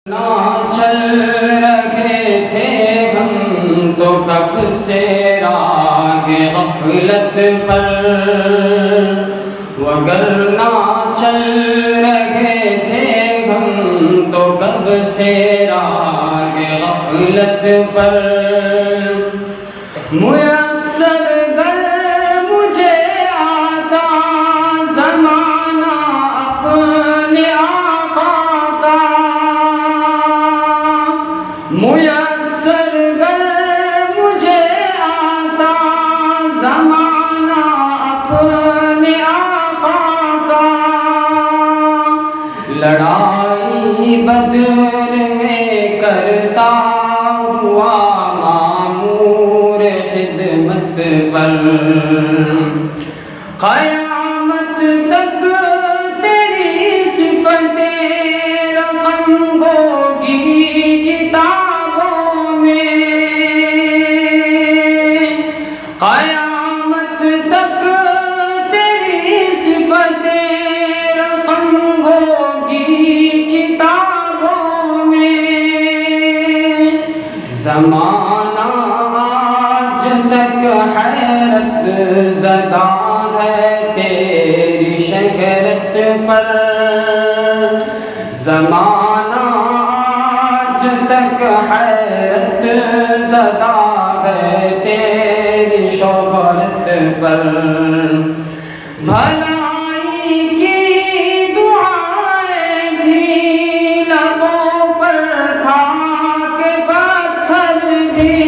چل رہے تھے ہم تو کب سے راہ غفلت پر، وگرنہ چل رہے تھے ہم تو کب سے راہ غفلت پر۔ میسر گر مجھے آتا زمانہ اپنے آقا کا، میسر گر مجھے آتا زمانہ اپنے آقا کا، لڑائی بدر میں کرتا ہوا مامور خدمت پر، قیامت تک تیری صفتیں رقم ہوگی کتابوں میں، قیامت تک تیری صفتیں رقم ہوگی کتابوں میں۔ زمانہ آج تک حیرت زدہ ہے تیری شہرت پر، زمانہ آج تک حیرت زدہ ہے تیری شہرت پر۔ بھلائی کی دعائیں تھی لبوں پر خاک پتھر دی،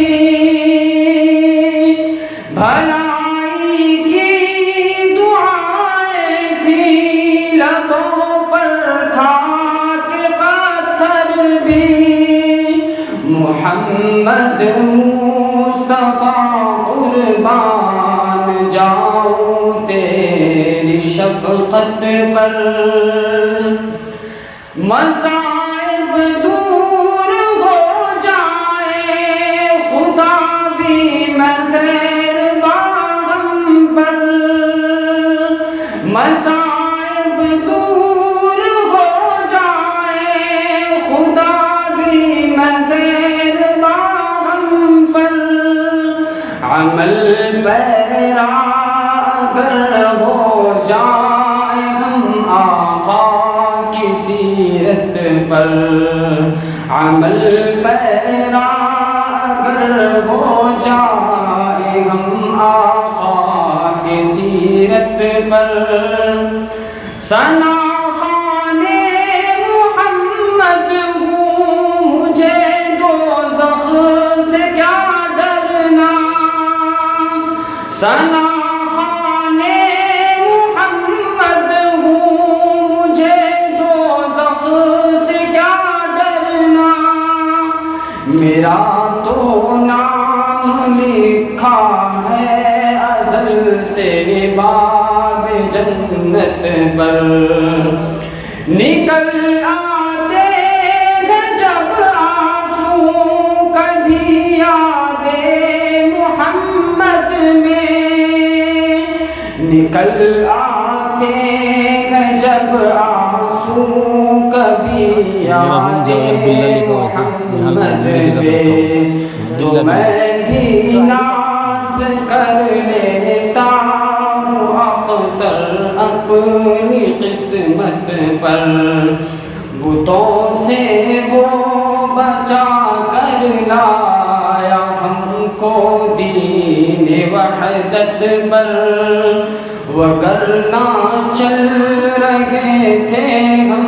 بھلائی کی دعائیں تھی لبوں پر خاک پتھر بھی، محمد مصطفیٰ قربان جاؤں تیری شفقت پر۔ مصائب دور ہو جائے خدا بھی مہربان ہم پر، مصائب دور ہو جائے خدا بھی مہربان ہم پر، عمل پیرا اگر ہو جائے ہم آقا کی سیرت پر، عمل پیرا اگر ہو جائے ہم آقا کی سیرت پر۔ ثنا خوان محمد ہوں مجھے دوزخ سے کیا ڈرنا، ثنا خوان محمد ہوں مجھے دوزخ سے کیا ڈرنا، میرا تو نام لکھا ہے ازل سے باب جنت پر، نکل آتے ہیں جب آنسو کبھی یاد محمد میں، نکل آتے ہیں جب آنسو کبھی یاد محمد میں، تو میں بھی ناز کر لیتا ہوں اختر اپنی قسمت پر، بتوں سے وہ بچا کر لایا ہم کو دین وحدت پر، وگرنہ چل رہے تھے ہم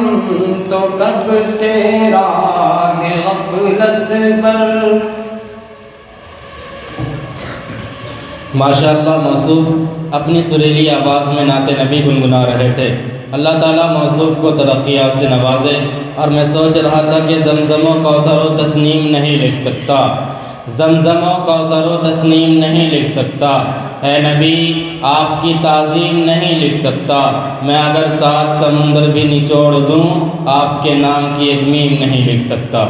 تو کب سے راہ غفلت پر۔ ماشاءاللہ موصوف اپنی سریلی آواز میں نعت نبی گنگنا رہے تھے۔ اللہ تعالیٰ موصوف کو ترقیات سے نوازے، اور میں سوچ رہا تھا کہ زمزم و کوثر و تسنیم نہیں لکھ سکتا، زمزم و کوثر و تسنیم نہیں لکھ سکتا، اے نبی آپ کی تعظیم نہیں لکھ سکتا، میں اگر 7 سمندر بھی نچوڑ دوں آپ کے نام کی ایک میم نہیں لکھ سکتا۔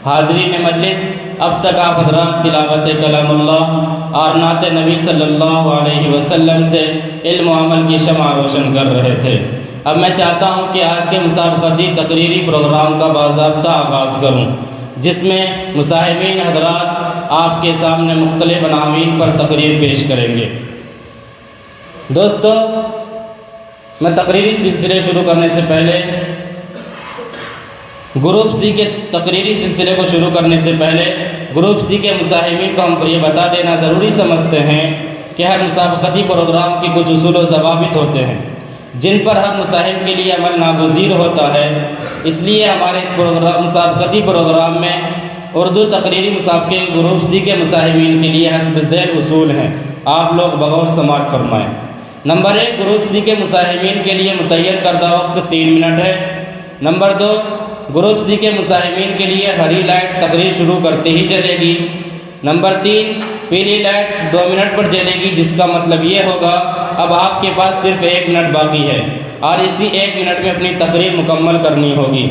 حاضرین مجلس، اب تک آپ حضرات تلاوت کلام اللہ اور نعت نبی صلی اللہ علیہ وسلم سے علم و عمل کی شمع روشن کر رہے تھے۔ اب میں چاہتا ہوں کہ آج کے مسابقتی تقریری پروگرام کا باضابطہ آغاز کروں، جس میں مصاحبین حضرات آپ کے سامنے مختلف عناوین پر تقریر پیش کریں گے۔ دوستو، میں تقریری سلسلے شروع کرنے سے پہلے گروپ سی کے تقریری سلسلے کو شروع کرنے سے پہلے گروپ سی کے مصاحبین کو ہم یہ بتا دینا ضروری سمجھتے ہیں کہ ہر مسابقتی پروگرام کے کچھ اصول و ضوابط ہوتے ہیں جن پر ہر مصاحب کے لیے عمل ناگزیر ہوتا ہے۔ اس لیے ہمارے اس مسابقتی پروگرام میں اردو تقریری مسابقے گروپ سی کے مصاحبین کے لیے حسب ذیل اصول ہیں، آپ لوگ بغور سماعت فرمائیں۔ نمبر 1، گروپ سی کے مصاحبین کے لیے متعین کردہ وقت 3 منٹ ہے۔ نمبر 2، گروپ سی کے مصاحبین کے لیے ہری لائٹ تقریر شروع کرتے ہی چلے گی۔ نمبر 3، پیلی لائٹ 2 منٹ پر جلے گی، جس کا مطلب یہ ہوگا اب آپ کے پاس صرف 1 منٹ باقی ہے اور اسی 1 منٹ میں اپنی تقریر مکمل کرنی ہوگی۔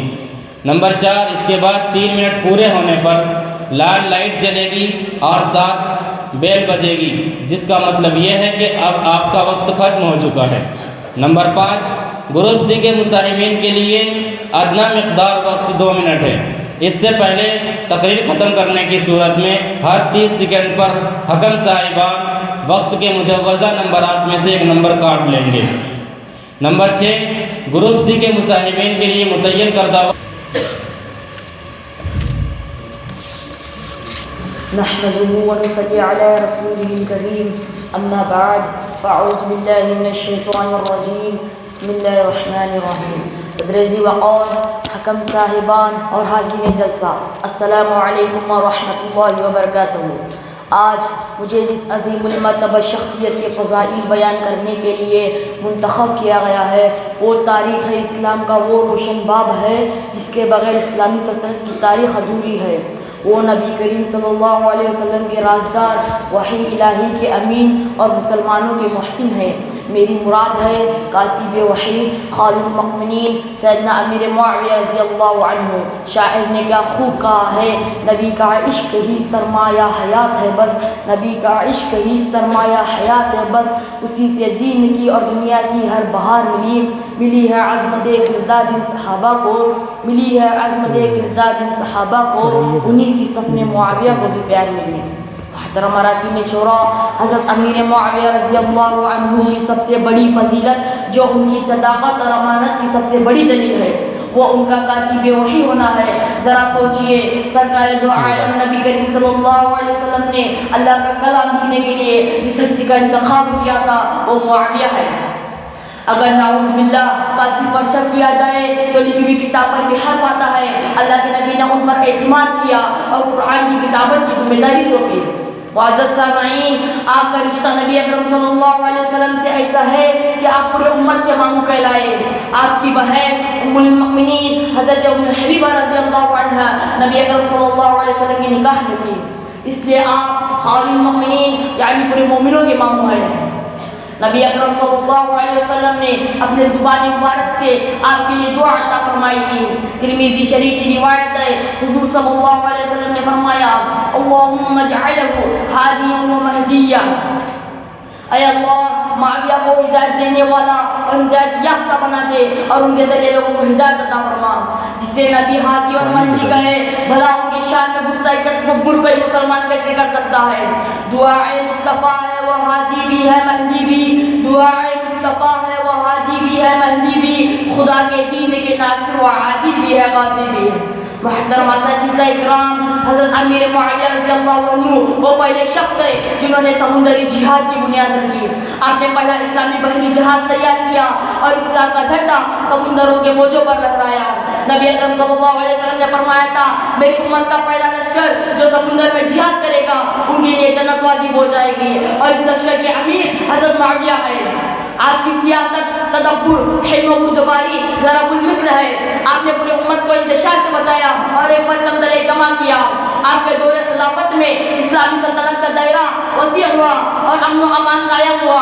نمبر 4، اس کے بعد 3 منٹ پورے ہونے پر لال لائٹ جلے گی اور ساتھ بیل بجے گی، جس کا مطلب یہ ہے کہ اب آپ کا وقت ختم ہو چکا ہے۔ نمبر 5، گروپ سی کے مصاحبین کے لیے ادنیٰ مقدار وقت 2 منٹ ہے۔ اس سے پہلے تقریر ختم کرنے کی صورت میں ہر 30 سیکنڈ پر حکم صاحبان وقت کے مجوزہ نمبرات میں سے 1 نمبر کاٹ لیں گے۔ نمبر 6، گروپ سی کے مصاحبین کے لیے متعین کردہ نحمده ونصلي على رسوله الكريم اما بعد فاعوذ بالله من الشيطان الرجيم بسم الله الرحمن الرحیم۔ قدر وقار، حکم صاحبان اور حاضرین جلسہ، السلام علیکم ورحمۃ اللہ وبرکاتہ۔ آج مجھے اس عظیم المرتبہ شخصیت کے فضائل بیان کرنے کے لیے منتخب کیا گیا ہے۔ وہ تاریخ اسلام کا وہ روشن باب ہے جس کے بغیر اسلامی سلطنت کی تاریخ ادھوری ہے۔ وہ نبی کریم صلی اللہ علیہ وسلم کے رازدار، وحی الہی کے امین اور مسلمانوں کے محسن ہیں۔ میری مراد ہے کاتب وحی خالد المؤمنین سیدنا امیر معاویہ رضی اللہ عنہ۔ شاعر نے کیا خوب کہا ہے، نبی کا عشق ہی سرمایہ حیات ہے بس، نبی کا عشق ہی سرمایہ حیات ہے بس، اسی سے دین کی اور دنیا کی ہر بہار ملی ہے عظمت گرداج ان صحابہ کو، ملی ہے عظمت گرداج ان صحابہ کو، انہی کی صف میں معاویہ کو بھی پیار ملی۔ محترم اراکین شورا، حضرت امیر معاویہ رضی اللہ عنہ کی سب سے بڑی فضیلت جو ان کی صداقت اور امانت کی سب سے بڑی دلیل ہے، وہ ان کا کاتب وحی ہونا ہے۔ ذرا سوچئے، سرکار دو عالم نبی کریم صلی اللہ علیہ وسلم نے اللہ کا کلام لکھنے کے لیے جس ہستی کا انتخاب کیا تھا وہ معاویہ ہے۔ اگر نعوذ باللہ کاتب پر شک کیا جائے تو لکھی ہوئی کتاب پر بھی حرف آتا ہے۔ اللہ کے نبی نے ان پر اعتماد کیا اور قرآن کی کتابت کی ذمہ داری سونپی۔ معزز سامعین، آپ کا رشتہ نبی اکرم صلی اللہ علیہ وسلم سے ایسا ہے کہ آپ پورے امت کے ماموں کہلائے۔ آپ کی بہن ام المؤمنین حضرت ام حبیبہ رضی اللہ عنہا نبی اکرم صلی اللہ علیہ وسلم کے نکاح میں تھی، اس لیے آپ خال المؤمنین یعنی پورے مومنوں کے ماموں ہیں۔ نبی اکرم صلی اللہ علیہ وسلم نے اپنے زبان مبارک سے آپ کے لیے دعا عطا فرمائی تھی۔ ترمذی شریف کی روایت ہے، حضور صلی اللہ علیہ وسلم نے فرمایا، اللہم اجعلہ ہادیا و مہدیا، اے اللہ معاویہ کو ہدایت دینے والا اور ہدایت یافتہ بنا دے اور ان کے ذریعے لوگوں کو ہدایت عطا فرما۔ جسے نبی ہادی اور مہدی کہے، بھلا ان کے شان میں گستاخی کا تصور کوئی مسلمان کیسے کر سکتا ہے؟ دعا مصطفیٰ ہے وہ ہادی بھی ہے مہدی بھی، دعا مصطفیٰ ہے وہ ہادی بھی ہے مہدی بھی، خدا کے دین کے ناصر و عادل بھی ہے غازی بھی۔ محترم اساتذہ اکرام، حضرت امیر معاویہ رضی اللہ عنہ وہ پہلے شخص ہے جنہوں نے سمندری جہاد کی بنیاد رکھی۔ آپ نے پہلا اسلامی بحری جہاز تیار کیا اور اسلام کا جھنڈا سمندروں کے موجوں پر لہرایا۔ نبی اکرم صلی اللہ علیہ وسلم نے فرمایا تھا، میری امت کا پہلا لشکر جو سمندر میں جہاد کرے گا ان کے لیے جنت واجب ہو جائے گی، اور اس لشکر کے امیر حضرت معاویہ ہے۔ آپ کی سیاست، تدبر، حلم و بردباری ضرب المثل ہے۔ آپ نے پوری امت کو انتشار سے بچایا اور ایک پرچم تلے جمع کیا۔ آپ کے دور خلافت میں اسلامی سلطنت کا دائرہ وسیع ہوا اور امن و امان قائم ہوا۔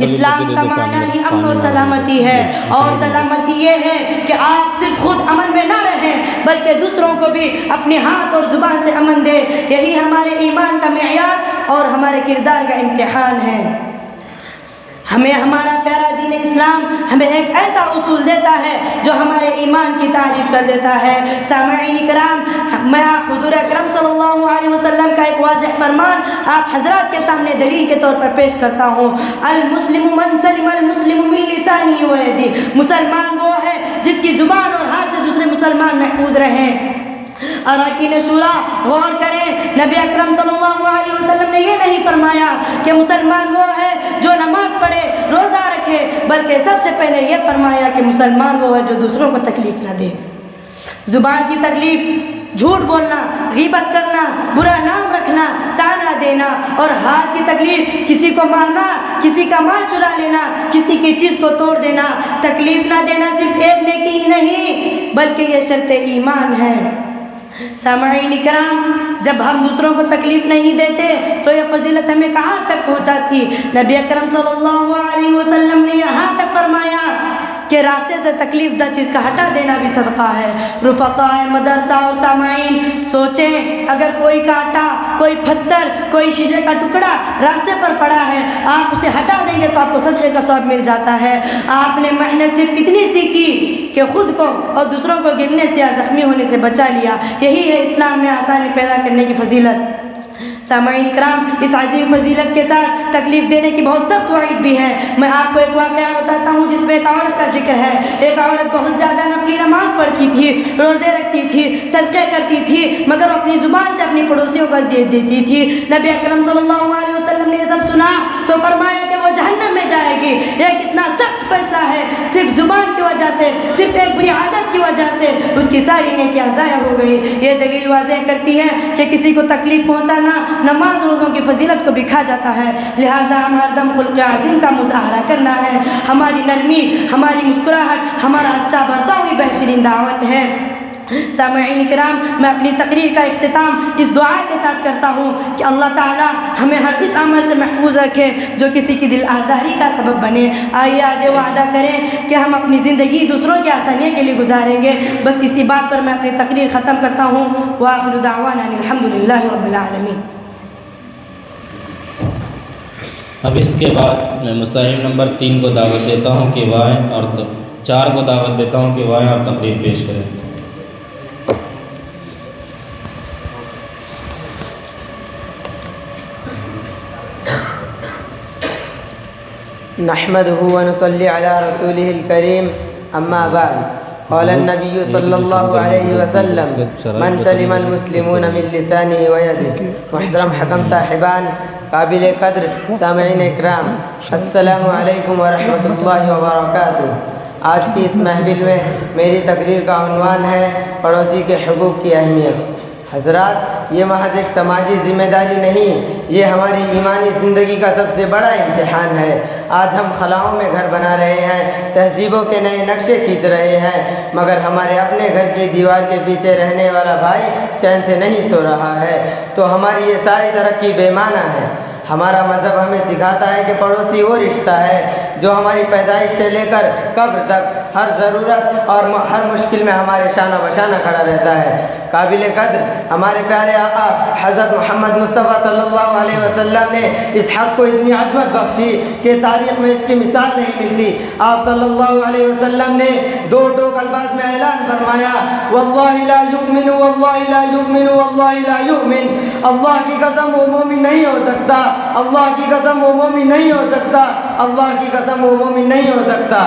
اسلام کا معنی ہی امن اور سلامتی ہے، اور سلامتی یہ ہے کہ آپ صرف خود امن میں نہ رہیں بلکہ دوسروں کو بھی اپنے ہاتھ اور زبان سے امن دے۔ یہی ہمارے ایمان کا معیار اور ہمارے کردار کا امتحان ہے۔ ہمیں ہمارا پیارا دین اسلام ہمیں ایک ایسا اصول دیتا ہے جو ہمارے ایمان کی تعریف کر دیتا ہے۔ سامعین کرام، میں آپ حضور اکرم صلی اللہ علیہ وسلم کا ایک واضح فرمان آپ حضرات کے سامنے دلیل کے طور پر پیش کرتا ہوں۔ المسلم من سلم المسلم من لسانہ و یدہ، مسلمان وہ ہے جس کی زبان اور ہاتھ سے دوسرے مسلمان محفوظ رہیں۔ اراکین شورا غور کریں، نبی اکرم صلی اللہ علیہ وسلم نے یہ نہیں فرمایا کہ مسلمان وہ ہے جو نماز پڑھے، روزہ رکھے، بلکہ سب سے پہلے یہ فرمایا کہ مسلمان وہ ہے جو دوسروں کو تکلیف نہ دے۔ زبان کی تکلیف، جھوٹ بولنا، غیبت کرنا، برا نام رکھنا، تانا دینا، اور ہاتھ کی تکلیف، کسی کو مارنا، کسی کا مال چرا لینا، کسی کی چیز کو توڑ دینا۔ تکلیف نہ دینا صرف ایک نیکی ہی نہیں بلکہ یہ شرط ایمان ہے۔ سامعین کرام، جب ہم دوسروں کو تکلیف نہیں دیتے تو یہ فضیلت ہمیں کہاں تک پہنچاتی؟ نبی اکرم صلی اللہ علیہ وسلم نے یہاں تک فرمایا کہ راستے سے تکلیف دہ چیز کا ہٹا دینا بھی صدقہ ہے۔ رفقاء مدرسہ اور سامعین سوچیں، اگر کوئی کانٹا، کوئی پتھر، کوئی شیشے کا ٹکڑا راستے پر پڑا ہے، آپ اسے ہٹا دیں گے تو آپ کو صدقے کا ثواب مل جاتا ہے۔ آپ نے محنت صرف اتنی سی کی کہ خود کو اور دوسروں کو گرنے سے یا زخمی ہونے سے بچا لیا۔ یہی ہے اسلام میں آسانی پیدا کرنے کی فضیلت۔ سامعین کرام، اس عظیم فضیلت کے ساتھ تکلیف دینے کی بہت سخت وعید بھی ہے۔ میں آپ کو ایک واقعہ بتاتا ہوں جس میں ایک عورت کا ذکر ہے۔ ایک عورت بہت زیادہ نفلی نماز پڑھتی تھی، روزے رکھتی تھی، صدقے کرتی تھی، مگر اپنی زبان سے اپنی پڑوسیوں کو اذیت دیتی تھی۔ نبی اکرم صلی اللہ علیہ وسلم نے یہ سب سنا تو فرمایا کہ وہ جہنم میں جائے گی۔ یہ کتنا سخت فیصلہ ہے، صرف زبان کی وجہ سے، صرف ایک بری عادت کی وجہ سے اس کی ساری نیکیاں ضائع ہو گئی۔ یہ دلیل واضح کرتی ہے کہ کسی کو تکلیف پہنچانا نماز روزوں کی فضیلت کو بھی کھا جاتا ہے۔ لہذا ہم ہر دم خلق عظیم کا مظاہرہ کرنا ہے۔ ہماری نرمی، ہماری مسکراہٹ، ہمارا اچھا برتاؤ ہی بہترین دعوت ہے۔ سامعین کرام، میں اپنی تقریر کا اختتام اس دعا کے ساتھ کرتا ہوں کہ اللہ تعالی ہمیں ہر اس عمل سے محفوظ رکھے جو کسی کی دل آزاری کا سبب بنے۔ آئیے آج وعدہ کریں کہ ہم اپنی زندگی دوسروں کی آسانی کے لیے گزاریں گے۔ بس اسی بات پر میں اپنی تقریر ختم کرتا ہوں۔ وآخر دعوانا الحمدللہ رب العالمین۔ اب اس کے بعد میں مساہم نمبر 3 کو دعوت دیتا ہوں کہ وہ آئیں، اور 4 کو دعوت دیتا ہوں کہ وہ آئیں اور تقریر پیش کریں۔ نحمده ونصلي على رسوله الكريم اما بعد قال النبي صلى الله عليه وسلم من سلم المسلمون من لسانه ويده۔ محترم حکم صاحبان، قابل قدر سامعین اکرام، السلام علیکم ورحمۃ اللہ وبرکاتہ۔ آج کی اس محفل میں میری تقریر کا عنوان ہے پڑوسی کے حقوق کی اہمیت۔ حضرات، یہ محض ایک سماجی ذمہ داری نہیں، یہ ہماری ایمانی زندگی کا سب سے بڑا امتحان ہے۔ آج ہم خلاؤں میں گھر بنا رہے ہیں، تہذیبوں کے نئے نقشے کھینچ رہے ہیں، مگر ہمارے اپنے گھر کی دیوار کے پیچھے رہنے والا بھائی چین سے نہیں سو رہا ہے، تو ہماری یہ ساری ترقی بے معنی ہے۔ ہمارا مذہب ہمیں سکھاتا ہے کہ پڑوسی وہ رشتہ ہے جو ہماری پیدائش سے لے کر قبر تک ہر ضرورت اور ہر مشکل میں ہمارے شانہ بشانہ کھڑا رہتا ہے۔ قابل قدر ہمارے پیارے آقا حضرت محمد مصطفیٰ صلی اللہ علیہ وسلم نے اس حق کو اتنی عظمت بخشی کہ تاریخ میں اس کی مثال نہیں ملتی۔ آپ صلی اللہ علیہ وسلم نے دو ٹوک الفاظ میں اعلان فرمایا، واللہ لا یؤمن واللہ لا یؤمن واللہ لا یؤمن۔ اللہ کی قسم وہ مومن نہیں ہو سکتا، اللہ کی قسم وہ مومن نہیں ہو سکتا، اللہ کی قسم وہ مومن نہیں ہو سکتا۔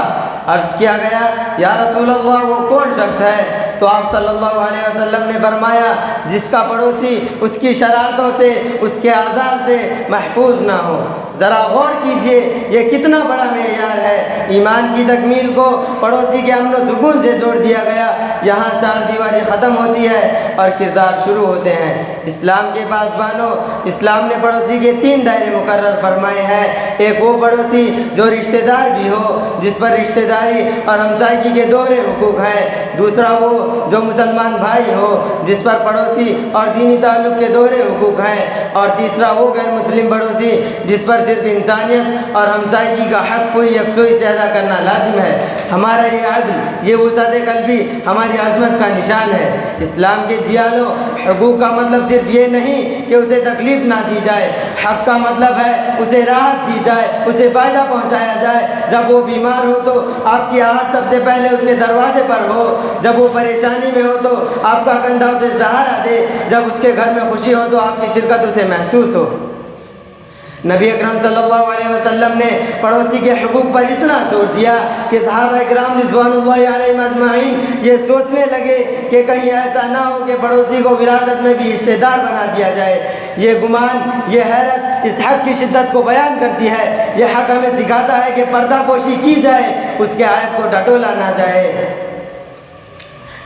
عرض کیا گیا، یا رسول اللہ وہ کون شخص ہے؟ تو آپ صلی اللہ علیہ وسلم نے فرمایا، جس کا پڑوسی اس کی شرارتوں سے، اس کے آزار سے محفوظ نہ ہو۔ ذرا غور کیجئے، یہ کتنا بڑا معیار ہے۔ ایمان کی تکمیل کو پڑوسی کے امن و سکون سے جوڑ دیا گیا۔ یہاں چار دیواری ختم ہوتی ہے اور کردار شروع ہوتے ہیں۔ اسلام کے پاسبانوں، اسلام نے پڑوسی کے 3 دائرے مقرر فرمائے ہیں۔ ایک وہ پڑوسی جو رشتہ دار بھی ہو، جس پر رشتہ داری اور ہمسائیگی کے دوہرے حقوق ہیں۔ دوسرا وہ جو مسلمان بھائی ہو، جس پر پڑوسی اور دینی تعلق کے دوہرے حقوق ہیں۔ اور تیسرا وہ غیر مسلم پڑوسی جس پر صرف انسانیت اور ہمسائیگی کا حق پوری یکسوئی سے ادا کرنا لازم ہے۔ ہمارا یہ عدل، یہ وسعت قلبی ہماری عظمت کا نشان ہے۔ اسلام کے جیالوں، حقوق کا مطلب صرف یہ نہیں کہ اسے تکلیف نہ دی جائے، حق کا مطلب ہے اسے راحت دی جائے، اسے فائدہ پہنچایا جائے۔ جب وہ بیمار ہو تو آپ کی آہٹ سب سے پہلے اس کے دروازے پر ہو، جب وہ پریشانی میں ہو تو آپ کا کندھا اسے سہارا دے، جب اس کے گھر میں خوشی ہو تو آپ کی شرکت اسے محسوس ہو۔ نبی اکرم صلی اللہ علیہ وسلم نے پڑوسی کے حقوق پر اتنا زور دیا کہ صحابہ اکرام رضوان اللہ علیہم اجمعین یہ سوچنے لگے کہ کہیں ایسا نہ ہو کہ پڑوسی کو وراثت میں بھی حصے دار بنا دیا جائے۔ یہ گمان، یہ حیرت اس حق کی شدت کو بیان کرتی ہے۔ یہ حق ہمیں سکھاتا ہے کہ پردہ پوشی کی جائے، اس کے عیب کو ٹٹولا نہ جائے۔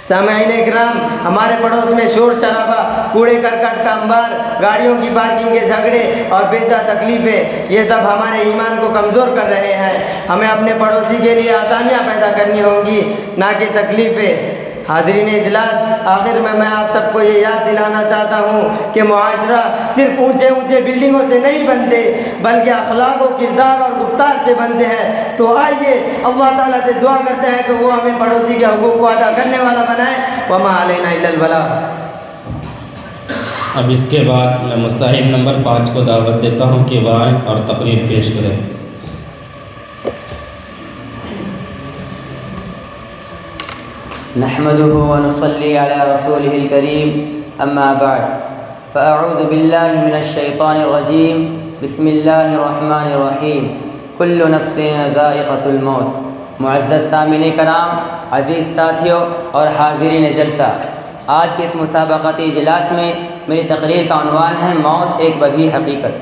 سامعین اکرام، ہمارے پڑوس میں شور شرابہ، کوڑے کرکٹ کا انبار، گاڑیوں کی پارکنگ کے جھگڑے اور بے جا تکلیفیں، یہ سب ہمارے ایمان کو کمزور کر رہے ہیں۔ ہمیں اپنے پڑوسی کے لیے آسانیاں پیدا کرنی ہوں گی، نہ کہ تکلیفیں۔ حاضرین اجلاس، آخر میں آپ سب کو یہ یاد دلانا چاہتا ہوں کہ معاشرہ صرف اونچے اونچے بلڈنگوں سے نہیں بنتے، بلکہ اخلاق و کردار اور گفتار سے بنتے ہیں۔ تو آئیے اللہ تعالیٰ سے دعا کرتے ہیں کہ وہ ہمیں پڑوسی کے حقوق کو ادا کرنے والا بنائے۔ وما علینا الا البلاغ۔ اب اس کے بعد میں مصاحب نمبر 5 کو دعوت دیتا ہوں کہ وہ آئیں اور تقریر پیش کریں۔ نحمده ونصلي على رسوله الكريم أما بعد فأعوذ بالله من الشيطان الرجيم بسم الله الرحمن الرحيم كل نفس ذائقة الموت۔ معزز سامعین کرام، عزیز ساتھیوں اور حاضرین جلسہ، آج کے اس مسابقتی اجلاس میں میری تقریر کا عنوان ہے موت ایک بدیہی حقیقت۔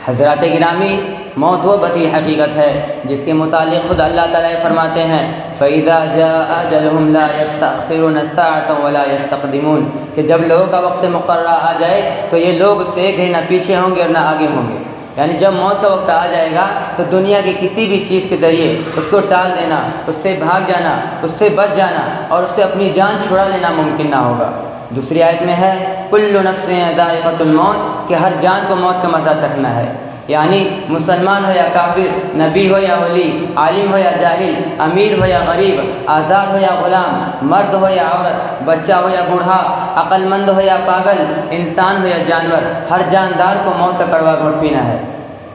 حضرات گرامی، موت وہ بدیہی حقیقت ہے جس کے متعلق خود اللہ تعالیٰ فرماتے ہیں فَإِذَا جَاءَ أَجَلُهُمْ لَا يَسْتَأْخِرُونَ سَاعَةً وَلَا يَسْتَقْدِمُونَ کہ جب لوگوں کا وقت مقررہ آ جائے تو یہ لوگ اس سے ایک گھڑی نہ پیچھے ہوں گے اور نہ آگے ہوں گے۔ یعنی جب موت کا وقت آ جائے گا تو دنیا کی کسی بھی چیز کے ذریعے اس کو ٹال دینا، اس سے بھاگ جانا، اس سے بچ جانا اور اس سے اپنی جان چھڑا لینا ممکن نہ ہوگا۔ دوسری آیت میں ہے کل نفس ذائقۃ الموت کہ ہر جان کو موت کا مزہ چکھنا ہے۔ یعنی مسلمان ہو یا کافر، نبی ہو یا ولی، عالم ہو یا جاہل، امیر ہو یا غریب، آزاد ہو یا غلام، مرد ہو یا عورت، بچہ ہو یا بوڑھا، عقل مند ہو یا پاگل، انسان ہو یا جانور، ہر جاندار کو موت کا کڑوا گھونٹ پینا ہے۔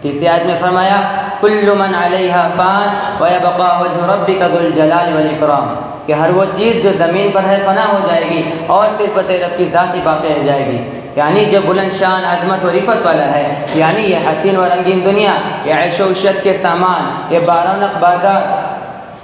تیسری آیت میں فرمایا کل من علیہا فان ویبقى وجہ ربک ذو الجلال والاکرام کہ ہر وہ چیز جو زمین پر ہے فنا ہو جائے گی اور صرف تیرے رب کی ذات ہی باقی رہ جائے گی۔ یعنی جو بلند شان عظمت و رفت والا ہے، یعنی یہ حسین و رنگین دنیا، یہ عیش و عشرت کے سامان، یہ بارونق بازار،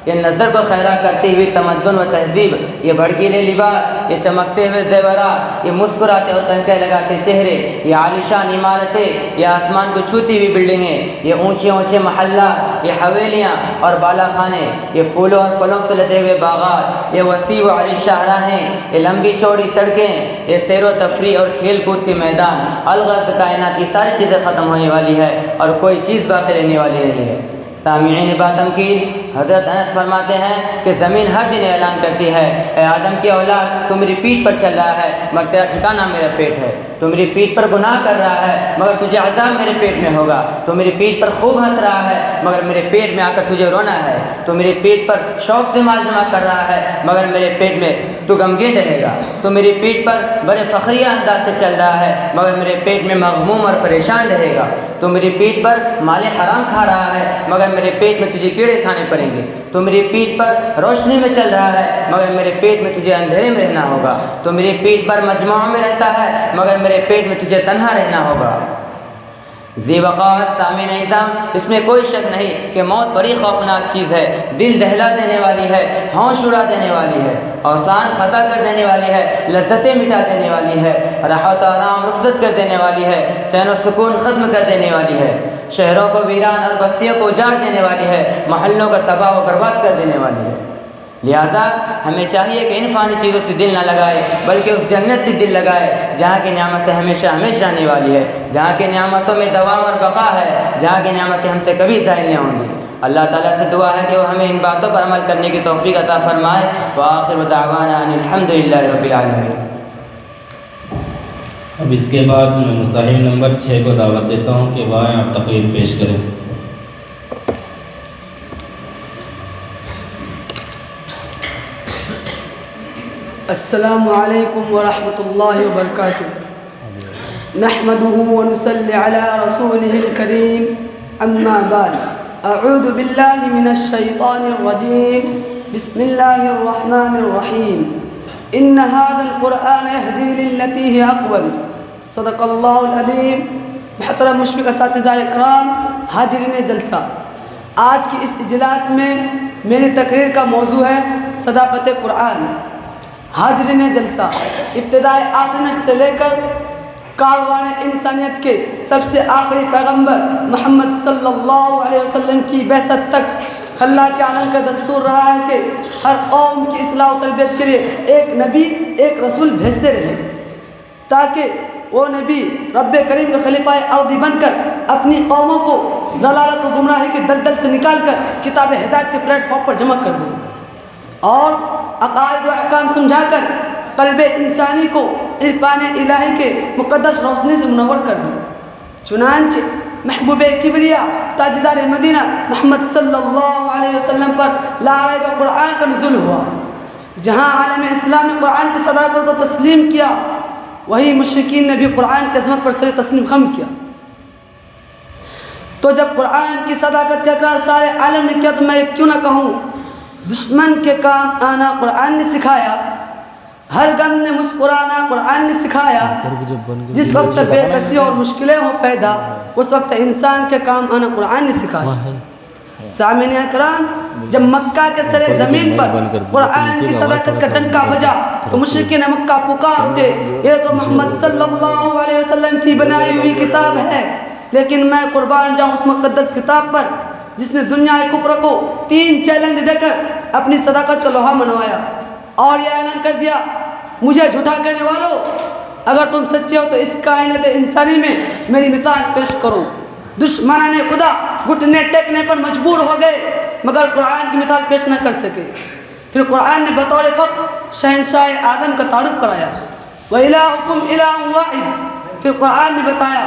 یہ نظر کو خیرہ کرتی ہوئی تمدن و تہذیب، یہ بھڑکیلے لباس، یہ چمکتے ہوئے زیورات، یہ مسکراتے اور قہقہ لگاتے چہرے، یہ عالیشان عمارتیں، یہ آسمان کو چھوتی ہوئی بلڈنگیں، یہ اونچے اونچے محلات، یہ حویلیاں اور بالا خانے، یہ پھولوں اور پھلوں سے لدے ہوئے باغات، یہ وسیع و عریض شاہراہیں، یہ لمبی چوڑی سڑکیں، یہ سیر و تفریح اور کھیل کود کے میدان، الغرض کائنات کی ساری چیزیں ختم ہونے والی ہے اور کوئی چیز باقی رہنے والی نہیں ہے۔ سامعین باتمکین، حضرت انس فرماتے ہیں کہ زمین ہر دن اعلان کرتی ہے اے آدم کی اولاد، تو میری پیٹھ پر چل رہا ہے مگر تیرا ٹھکانہ میرا پیٹ ہے، تو میری پیٹھ پر گناہ کر رہا ہے مگر تجھے عذاب میرے پیٹ میں ہوگا، تو میری پیٹھ پر خوب ہنس رہا ہے مگر میرے پیٹ میں آ کر تجھے رونا ہے، تو میری پیٹھ پر شوق سے مال جمع کر رہا ہے مگر میرے پیٹ میں تو غمگین رہے گا، تو میری پیٹھ پر بڑے فخریہ انداز سے چل رہا ہے مگر میرے پیٹ میں مغموم اور پریشان رہے گا، تو میری پیٹھ پر مال حرام کھا رہا ہے مگر میرے پیٹ میں تجھے کیڑے کھانے پڑیں گے، تو میری پیٹھ پر روشنی میں چل رہا ہے مگر میرے پیٹ میں تجھے اندھیرے میں رہنا ہوگا، تو میری پیٹھ پر مجموعہ میں رہتا ہے مگر میرے پیٹ میں تجھے تنہا رہنا ہوگا۔ ذی وقار سامعین اعظام، اس میں کوئی شک نہیں کہ موت بڑی خوفناک چیز ہے، دل دہلا دینے والی ہے، ہوش اڑا دینے والی ہے، اوسان خطا کر دینے والی ہے، لذتیں مٹا دینے والی ہے، راحت و آرام رخصت کر دینے والی ہے، چین و سکون ختم کر دینے والی ہے، شہروں کو ویران اور بستیوں کو اجاڑ دینے والی ہے، محلوں کو تباہ و برباد کر دینے والی ہے۔ لہٰذا ہمیں چاہیے کہ ان فانی چیزوں سے دل نہ لگائے بلکہ اس جنت سے دل لگائے جہاں کی نعمتیں ہمیشہ ہمیشہ آنے والی ہے، جہاں کی نعمتوں میں دوام اور بقا ہے، جہاں کی نعمتیں ہم سے کبھی ضائع نہیں ہوں گی۔ اللہ تعالیٰ سے دعا ہے کہ وہ ہمیں ان باتوں پر عمل کرنے کی توفیق عطا فرمائے۔ وآخر دعوانا ان الحمد للہ رب العالمین۔ اب اس کے بعد میں مصاحب نمبر 6 کو دعوت دیتا ہوں کہ وہ آئیں اور تقریر پیش کریں۔ السلام علیکم ورحمۃ اللہ وبرکاتہ۔ نحمده ونصلی علی رسوله الکریم، اما بعد، اعوذ باللہ من الشیطان الرجیم، بسم اللہ الرحمن الرحیم۔ ان هذا القرآن يهدی للتی هی اقوم، صدق اللہ العظیم۔ محترم مشفق اساتذہ اکرام، حاضرین جلسہ، آج کی اس اجلاس میں میری تقریر کا موضوع ہے صداقت قرآن۔ حاضرین جلسہ، ابتدائے آخری سے لے کر کاروان انسانیت کے سب سے آخری پیغمبر محمد صلی اللہ علیہ وسلم کی بعثت تک اللہ کے عالم کا دستور رہا ہے کہ ہر قوم کی اصلاح و تربیت کے لیے ایک نبی ایک رسول بھیجتے رہے، تاکہ وہ نبی رب کریم کے خلیفہ ارضی بن کر اپنی قوموں کو ضلالت و گمراہی کے دلدل سے نکال کر کتاب ہدایت کے پلیٹ فارم پر جمع کر دیں اور عقائد و احکام سمجھا کر قلب انسانی کو عرفان الہی کے مقدس روشنی سے منور کر دیں۔ چنانچہ محبوب کبریا تاجدار مدینہ محمد صلی اللہ علیہ وسلم پر لا ریب قرآن کا نزول ہوا۔ جہاں عالم اسلام نے قرآن کی صداقت کو تسلیم کیا، وہی مشرکین نے بھی قرآن کی عظمت پر سر تسلیم خم کیا۔ تو جب قرآن کی صداقت کا اقرار سارے عالم نے کیا تو میں کیوں نہ کہوں، دشمن کے کام آنا قرآن نے سکھایا، ہر غم میں مسکرانا قرآن نے سکھایا۔ جس وقت بے کسی اور مشکلیں ہوں پیدا، اس وقت انسان کے کام آنا قرآن نے سکھایا۔ سامعین اکرام، جب مکہ کے سر زمین پر قرآن کی صداقت کا ڈنکا بجا تو مشرکین مکہ پکار اٹھے، یہ تو محمد صلی اللہ علیہ وسلم کی بنائی ہوئی کتاب ہے، لیکن میں قربان جاؤں اس مقدس کتاب پر جس نے دنیا کفر کو 3 چیلنج دے کر اپنی صداقت کا لوہا منوایا اور یہ اعلان کر دیا، مجھے جھوٹا کہنے والوں، اگر تم سچے ہو تو اس کائنات انسانی میں میری مثال پیش کرو۔ دشمنان خدا گھٹنے ٹیکنے پر مجبور ہو گئے مگر قرآن کی مثال پیش نہ کر سکے۔ پھر قرآن نے بطور فخر شہنشاہ آدم کا تعارف کرایا، وَإِلَٰهُكُمْ إِلَٰهٌ وَاحِدٌ۔ پھر قرآن نے بتایا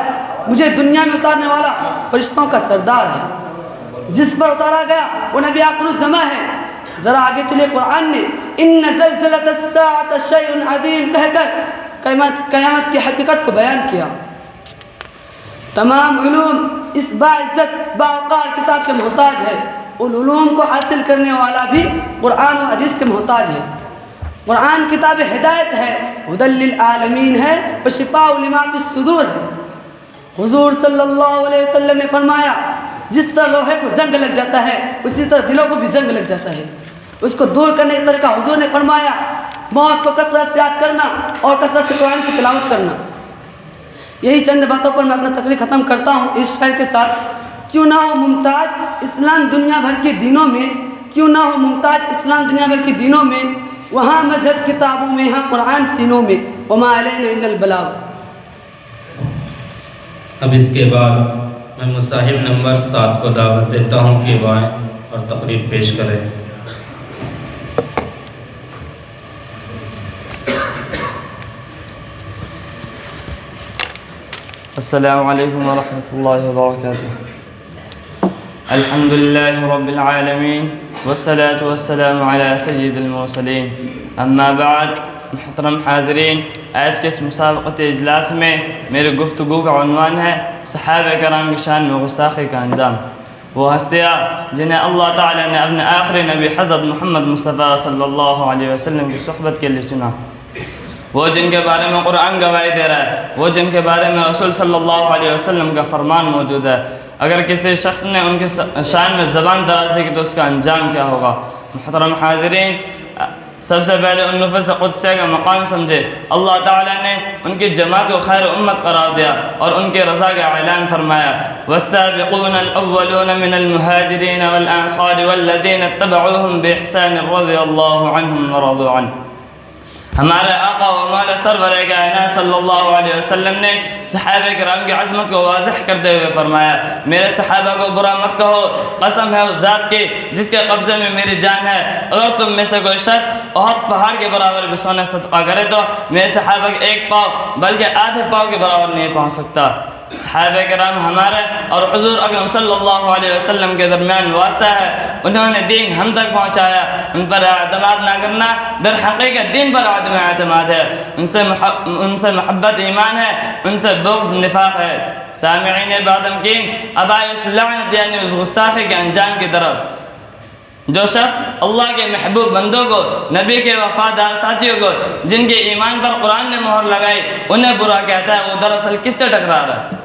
مجھے دنیا میں اتارنے والا فرشتوں کا سردار ہے، جس پر اتارا گیا وہ نبی آخر الزماں ہے۔ ذرا آگے چلے، قرآن نے ان زلزلۃ الساعۃ شیء عظیم کہہ کر قیامت کی حقیقت کو بیان کیا۔ تمام علوم اس باعزت باوقار کتاب کے محتاج ہے، ان علوم کو حاصل کرنے والا بھی قرآن و حدیث کے محتاج ہے۔ قرآن کتاب ہدایت ہے، ھدی للعالمین ہے، وشفاء لما فی الصدور ہے۔ حضور صلی اللہ علیہ وسلم نے فرمایا جس طرح لوہے کو زنگ لگ جاتا ہے اسی طرح دلوں کو بھی زنگ لگ جاتا ہے، اس کو دور کرنے کا طریقہ حضور نے فرمایا موت کو کثرت سے یاد کرنا اور کثرت سے قرآن کی تلاوت کرنا۔ یہی چند باتوں پر میں اپنا تقریر ختم کرتا ہوں اس شعر کے ساتھ، کیوں نہ ہو ممتاز اسلام دنیا بھر کے دینوں میں، کیوں نہ ہو ممتاز اسلام دنیا بھر کے دینوں میں، وہاں مذہب کتابوں میں، یہاں قرآن سینوں میں، وما علینا الا البلاغ۔ اب اس کے بعد میں مصاحب نمبر 7 کو دعوت دیتا ہوں کہ وہ آئیں اور تقریر پیش کریں۔ السلام علیکم ورحمۃ اللہ وبرکاتہ۔ الحمد للہ رب العالمین والصلاة والسلام علی سید المرسلین، اما بعد۔ محترم حاضرین، آج کے اس مسابقت اجلاس میں میری گفتگو کا عنوان ہے صحابہ کرام کی شان میں گستاخی کا انجام۔ وہ ہستیاں جنہیں اللہ تعالیٰ نے اپنے آخری نبی حضرت محمد مصطفیٰ صلی اللہ علیہ وسلم کی صحبت کے لیے چنا، وہ جن کے بارے میں قرآن گواہی دے رہا ہے، وہ جن کے بارے میں رسول صلی اللہ علیہ وسلم کا فرمان موجود ہے۔ اگر کسی شخص نے ان کی شان میں زبان درازی کی تو اس کا انجام کیا ہوگا؟ محترم حاضرین، سب سے پہلے ان نفس قدسیہ کا مقام سمجھے۔ اللہ تعالیٰ نے ان کی جماعت کو خیر امت قرار دیا اور ان کے رضا کا اعلان فرمایا، والسابقون الاولون من المہاجرین والانصار والذین اتبعوهم باحسان رضی اللہ عنہم ورضوا عنہ۔ ہمارے آقا و مولا سرور کائنات صلی اللہ علیہ وسلم نے صحابہ کرام کی عظمت کو واضح کرتے ہوئے فرمایا، میرے صحابہ کو برا مت کہو، قسم ہے اس ذات کی جس کے قبضے میں میری جان ہے، اگر تم میں سے کوئی شخص احد پہاڑ کے برابر بھی سونا صدقہ کرے تو میرے صحابہ کے ایک پاؤں بلکہ آدھے پاؤں کے برابر نہیں پہنچ سکتا۔ صحابہ کرام ہمارے اور حضور اکرم صلی اللہ علیہ وسلم کے درمیان واسطہ ہے، انہوں نے دین ہم تک پہنچایا، ان پر اعتماد نہ کرنا در حقیقت دین پر عدم اعتماد ہے، ان سے محبت ایمان ہے، ان سے بغض نفاق ہے۔ سامعین بعدمکین، اب آئے اس لعنت یعنی اس گستاخی کے انجام کی طرف۔ جو شخص اللہ کے محبوب بندوں کو، نبی کے وفادار ساتھیوں کو، جن کے ایمان پر قرآن نے مہر لگائی، انہیں برا کہتا ہے، وہ دراصل کس سے ٹکرا رہا ہے؟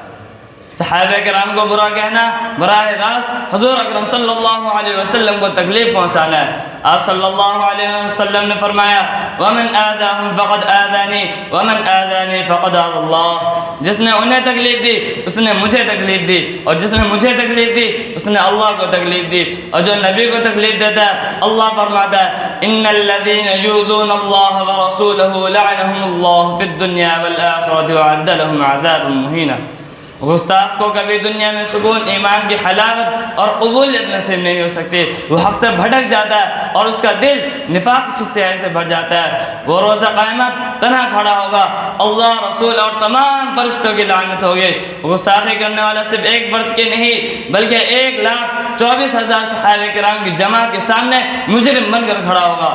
صحابہ کرام کو برا کہنا براہ راست حضور اکرم صلی اللہ علیہ وسلم کو تکلیف پہنچانا ہے۔ آپ صلی اللہ علیہ وسلم نے فرمایا، وَمَنْ آذَاهُمْ فَقَدْ آذَانِي وَمَنْ آذَانِي فَقَدْ آذَى اللَّهُ۔ جس نے انہیں تکلیف دی اس نے مجھے تکلیف دی، اور جس نے مجھے تکلیف دی اس نے اللہ کو تکلیف دی، اور جو نبی کو تکلیف دیتا ہے اللہ فرماتا ہے، إِنَّ الَّذِينَ يُؤْذُونَ اللَّهَ وَرَسُولَهُ لَعَنَهُمُ اللَّهُ فِي الدُّنْيَا وَالْآخِرَةِ وَأَعَدَّ لَهُمْ عَذَابًا مُهِينًا۔ گستاخ کو کبھی دنیا میں سکون، ایمان کی حلاوت اور قبولیت نصیب نہیں ہو سکتی، وہ حق سے بھٹک جاتا ہے اور اس کا دل نفاق کی سیاہی سے بھر جاتا ہے۔ وہ روز قیامت تنہا کھڑا ہوگا، اللہ، رسول اور تمام فرشتوں کی لعنت ہوگی۔ گستاخی کرنے والا صرف ایک فرد کی نہیں بلکہ 1,24,000 صحابہ کرام کی جماعت کے سامنے مجرم بن کر کھڑا ہوگا۔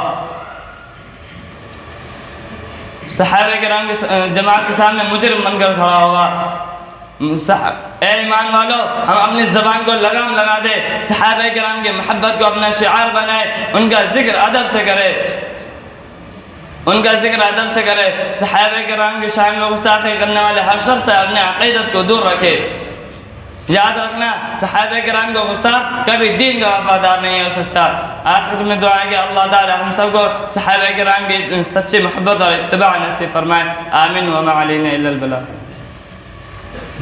صحابہ کرام کی جماعت کے سامنے مجرم بن کر کھڑا ہوگا۔ اے ایمان والو، ہم اپنی زبان کو لگام لگا دے، صحابہ کرام کی محبت کو اپنا شعار بنائے، ان کا ذکر ادب سے کرے، صحابہ کرام کی شان میں گستاخی کرنے والے ہر شخص سے اپنے عقیدت کو دور رکھے۔ یاد رکھنا، صحابہ کرام کو گستاخ کبھی دین کا وفادار نہیں ہو سکتا۔ آخر میں دعا ہے کہ اللہ تعالی ہم سب کو صحابہ کرام کی سچی محبت اور اتباع نصیب فرمائے، آمین، وما علینا الا البلاغ۔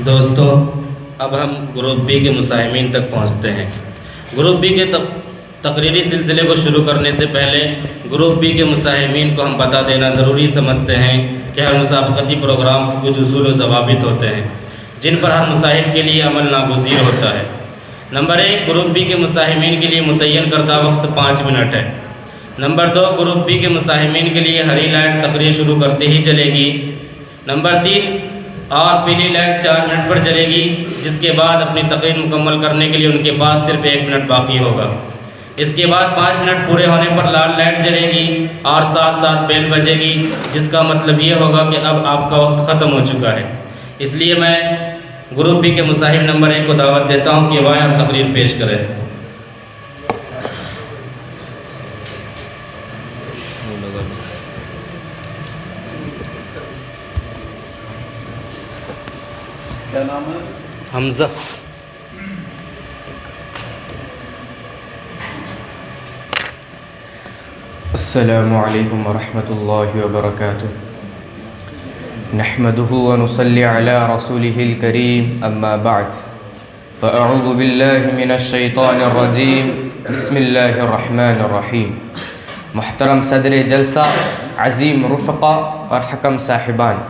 دوستو، اب ہم گروپ بی کے مساہمین تک پہنچتے ہیں۔ گروپ بی کے تقریری سلسلے کو شروع کرنے سے پہلے گروپ بی کے مساہمین کو ہم بتا دینا ضروری سمجھتے ہیں کہ ہر مسابقتی پروگرام کے کچھ اصول و ضوابط ہوتے ہیں جن پر ہر مساہم کے لیے عمل ناگزیر ہوتا ہے۔ نمبر 1، گروپ بی کے مساہمین کے لیے متعین کردہ وقت 5 منٹ ہے۔ نمبر 2، گروپ بی کے مساہمین کے لیے ہری لائٹ تقریر شروع کرتے ہی چلے گی۔ نمبر 3، اور پیلی لائٹ 4 منٹ پر چلے گی، جس کے بعد اپنی تقریر مکمل کرنے کے لیے ان کے پاس صرف 1 منٹ باقی ہوگا۔ اس کے بعد 5 منٹ پورے ہونے پر لال لائٹ جلے گی اور ساتھ ساتھ بیل بجے گی، جس کا مطلب یہ ہوگا کہ اب آپ کا وقت ختم ہو چکا ہے۔ اس لیے میں گروپ بی کے مصاحب نمبر 1 کو دعوت دیتا ہوں کہ وہ آئیں اور تقریر پیش کریں۔ کیا نام ہے؟ حمزہ۔ السلام علیکم ورحمۃ اللہ وبرکاتہ۔ نحمده ونصلي على رسوله الكريم اما بعد فاعوذ باللہ من الشیطان الرجیم بسم اللہ الرحمن الرحیم۔ محترم صدر جلسہ، عظیم رفقا اور حکم صاحبان،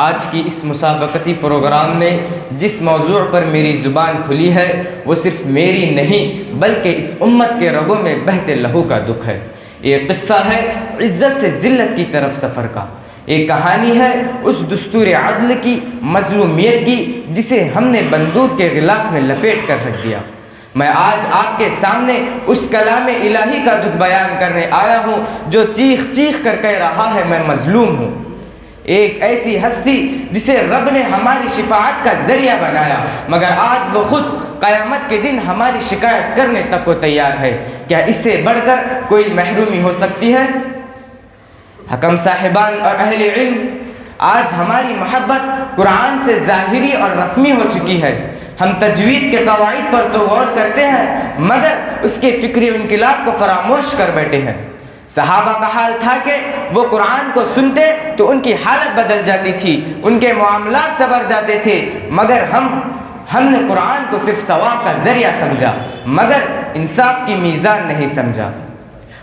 آج کی اس مسابقتی پروگرام میں جس موضوع پر میری زبان کھلی ہے وہ صرف میری نہیں بلکہ اس امت کے رگوں میں بہتے لہو کا دکھ ہے۔ یہ قصہ ہے عزت سے ذلت کی طرف سفر کا۔ یہ کہانی ہے اس دستور عدل کی، مظلومیت کی، جسے ہم نے بندوق کے غلاف میں لپیٹ کر رکھ دیا۔ میں آج آپ کے سامنے اس کلام الہی کا دکھ بیان کرنے آیا ہوں جو چیخ چیخ کر کہہ رہا ہے میں مظلوم ہوں۔ ایک ایسی ہستی جسے رب نے ہماری شفاعت کا ذریعہ بنایا، مگر آج وہ خود قیامت کے دن ہماری شکایت کرنے تک کو تیار ہے۔ کیا اس سے بڑھ کر کوئی محرومی ہو سکتی ہے؟ حکم صاحبان اور اہل علم، آج ہماری محبت قرآن سے ظاہری اور رسمی ہو چکی ہے۔ ہم تجوید کے قواعد پر تو غور کرتے ہیں مگر اس کے فکری انقلاب کو فراموش کر بیٹھے ہیں۔ صحابہ کا حال تھا کہ وہ قرآن کو سنتے تو ان کی حالت بدل جاتی تھی، ان کے معاملات سنور جاتے تھے، مگر ہم نے قرآن کو صرف ثواب کا ذریعہ سمجھا مگر انصاف کی میزان نہیں سمجھا۔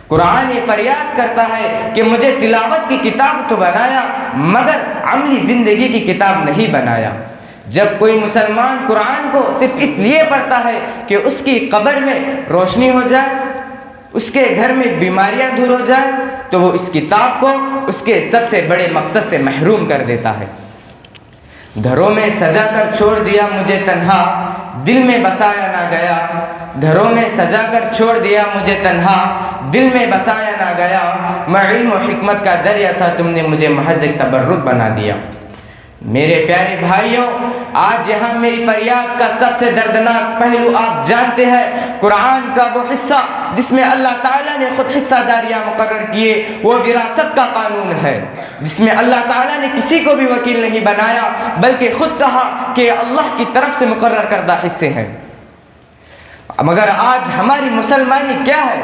قرآن یہ فریاد کرتا ہے کہ مجھے تلاوت کی کتاب تو بنایا مگر عملی زندگی کی کتاب نہیں بنایا۔ جب کوئی مسلمان قرآن کو صرف اس لیے پڑھتا ہے کہ اس کی قبر میں روشنی ہو جائے، اس کے گھر میں بیماریاں دور ہو جائیں، تو وہ اس کتاب کو اس کے سب سے بڑے مقصد سے محروم کر دیتا ہے۔ گھروں میں سجا کر چھوڑ دیا مجھے تنہا، دل میں بسایا نہ گیا۔ گھروں میں سجا کر چھوڑ دیا مجھے تنہا، دل میں بسایا نہ گیا۔ میں علم و حکمت کا دریا تھا، تم نے مجھے محض ایک تبرک بنا دیا۔ میرے پیارے بھائیوں، آج یہاں میری فریاد کا سب سے دردناک پہلو آپ جانتے ہیں، قرآن کا وہ حصہ جس میں اللہ تعالیٰ نے خود حصہ داریاں مقرر کیے، وہ وراثت کا قانون ہے، جس میں اللہ تعالیٰ نے کسی کو بھی وکیل نہیں بنایا بلکہ خود کہا کہ اللہ کی طرف سے مقرر کردہ حصے ہیں۔ مگر آج ہماری مسلمانی کیا ہے؟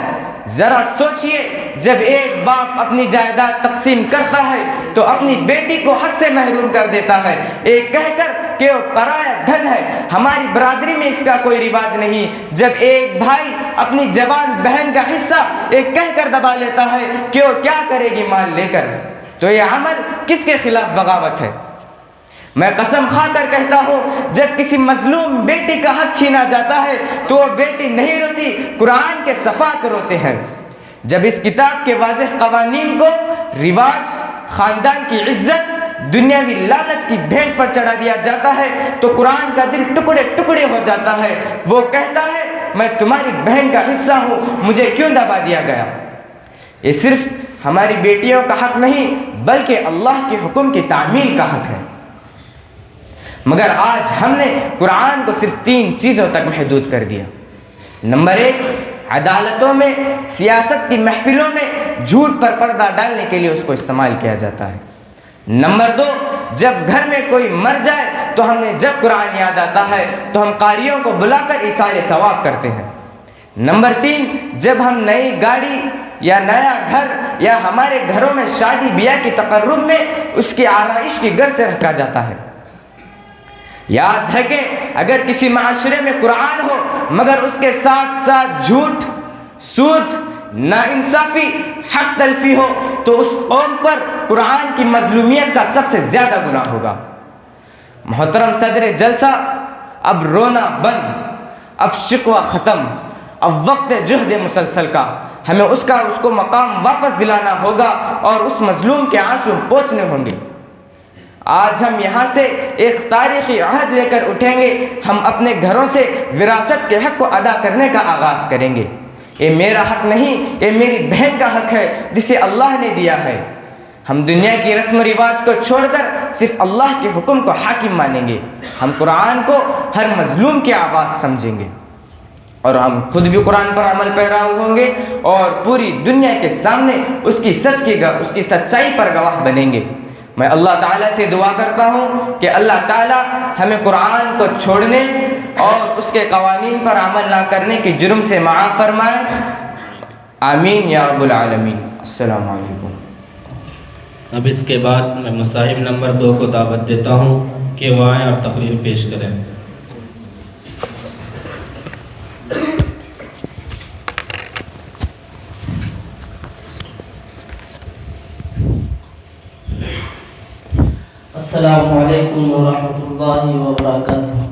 ذرا سوچئے، جب ایک باپ اپنی جائیداد تقسیم کرتا ہے تو اپنی بیٹی کو حق سے محروم کر دیتا ہے، ایک کہہ کر کہ وہ پرایا دھن ہے۔ ہماری برادری میں اس کا کوئی رواج نہیں۔ جب ایک بھائی اپنی جوان بہن کا حصہ ایک کہہ کر دبا لیتا ہے کہ وہ کیا کرے گی مال لے کر، تو یہ عمل کس کے خلاف بغاوت ہے؟ میں قسم کھا کر کہتا ہوں، جب کسی مظلوم بیٹی کا حق چھینا جاتا ہے تو وہ بیٹی نہیں روتی، قرآن کے صفحات روتے ہیں۔ جب اس کتاب کے واضح قوانین کو رواج، خاندان کی عزت، دنیاوی لالچ کی بھیٹ پر چڑھا دیا جاتا ہے تو قرآن کا دل ٹکڑے ٹکڑے ہو جاتا ہے۔ وہ کہتا ہے میں تمہاری بہن کا حصہ ہوں، مجھے کیوں دبا دیا گیا؟ یہ صرف ہماری بیٹیوں کا حق نہیں بلکہ اللہ کے حکم کی تعمیل کا حق ہے۔ مگر آج ہم نے قرآن کو صرف 3 چیزوں تک محدود کر دیا۔ نمبر 1، عدالتوں میں، سیاست کی محفلوں میں جھوٹ پر پردہ ڈالنے کے لیے اس کو استعمال کیا جاتا ہے۔ نمبر 2، جب گھر میں کوئی مر جائے تو جب قرآن یاد آتا ہے تو ہم قاریوں کو بلا کر ایصال ثواب کرتے ہیں۔ نمبر 3، جب ہم نئی گاڑی یا نیا گھر یا ہمارے گھروں میں شادی بیاہ کی تقرب میں اس کی آرائش کی غرض سے رکھا جاتا ہے۔ یاد رکھیں، اگر کسی معاشرے میں قرآن ہو مگر اس کے ساتھ ساتھ جھوٹ، سود، ناانصافی، حق تلفی ہو تو اس قوم پر قرآن کی مظلومیت کا سب سے زیادہ گناہ ہوگا۔ محترم صدر جلسہ، اب رونا بند، اب شکوہ ختم، اب وقت جہد مسلسل کا، ہمیں اس کو مقام واپس دلانا ہوگا اور اس مظلوم کے آنسو پوچھنے ہوں گے۔ آج ہم یہاں سے ایک تاریخی عہد لے کر اٹھیں گے، ہم اپنے گھروں سے وراثت کے حق کو ادا کرنے کا آغاز کریں گے۔ یہ میرا حق نہیں، یہ میری بہن کا حق ہے جسے اللہ نے دیا ہے۔ ہم دنیا کی رسم و رواج کو چھوڑ کر صرف اللہ کے حکم کو حاکم مانیں گے۔ ہم قرآن کو ہر مظلوم کی آواز سمجھیں گے اور ہم خود بھی قرآن پر عمل پیرا ہوں گے اور پوری دنیا کے سامنے اس کی سچائی پر گواہ بنیں گے۔ میں اللہ تعالیٰ سے دعا کرتا ہوں کہ اللہ تعالیٰ ہمیں قرآن کو چھوڑنے اور اس کے قوانین پر عمل نہ کرنے کے جرم سے معاف فرمائے، آمین یا رب العالمین۔ السلام علیکم۔ اب اس کے بعد میں مصاحب نمبر 2 کو دعوت دیتا ہوں کہ وہ آئیں اور تقریر پیش کریں۔ السلام علیکم ورحمۃ اللہ وبرکاتہ۔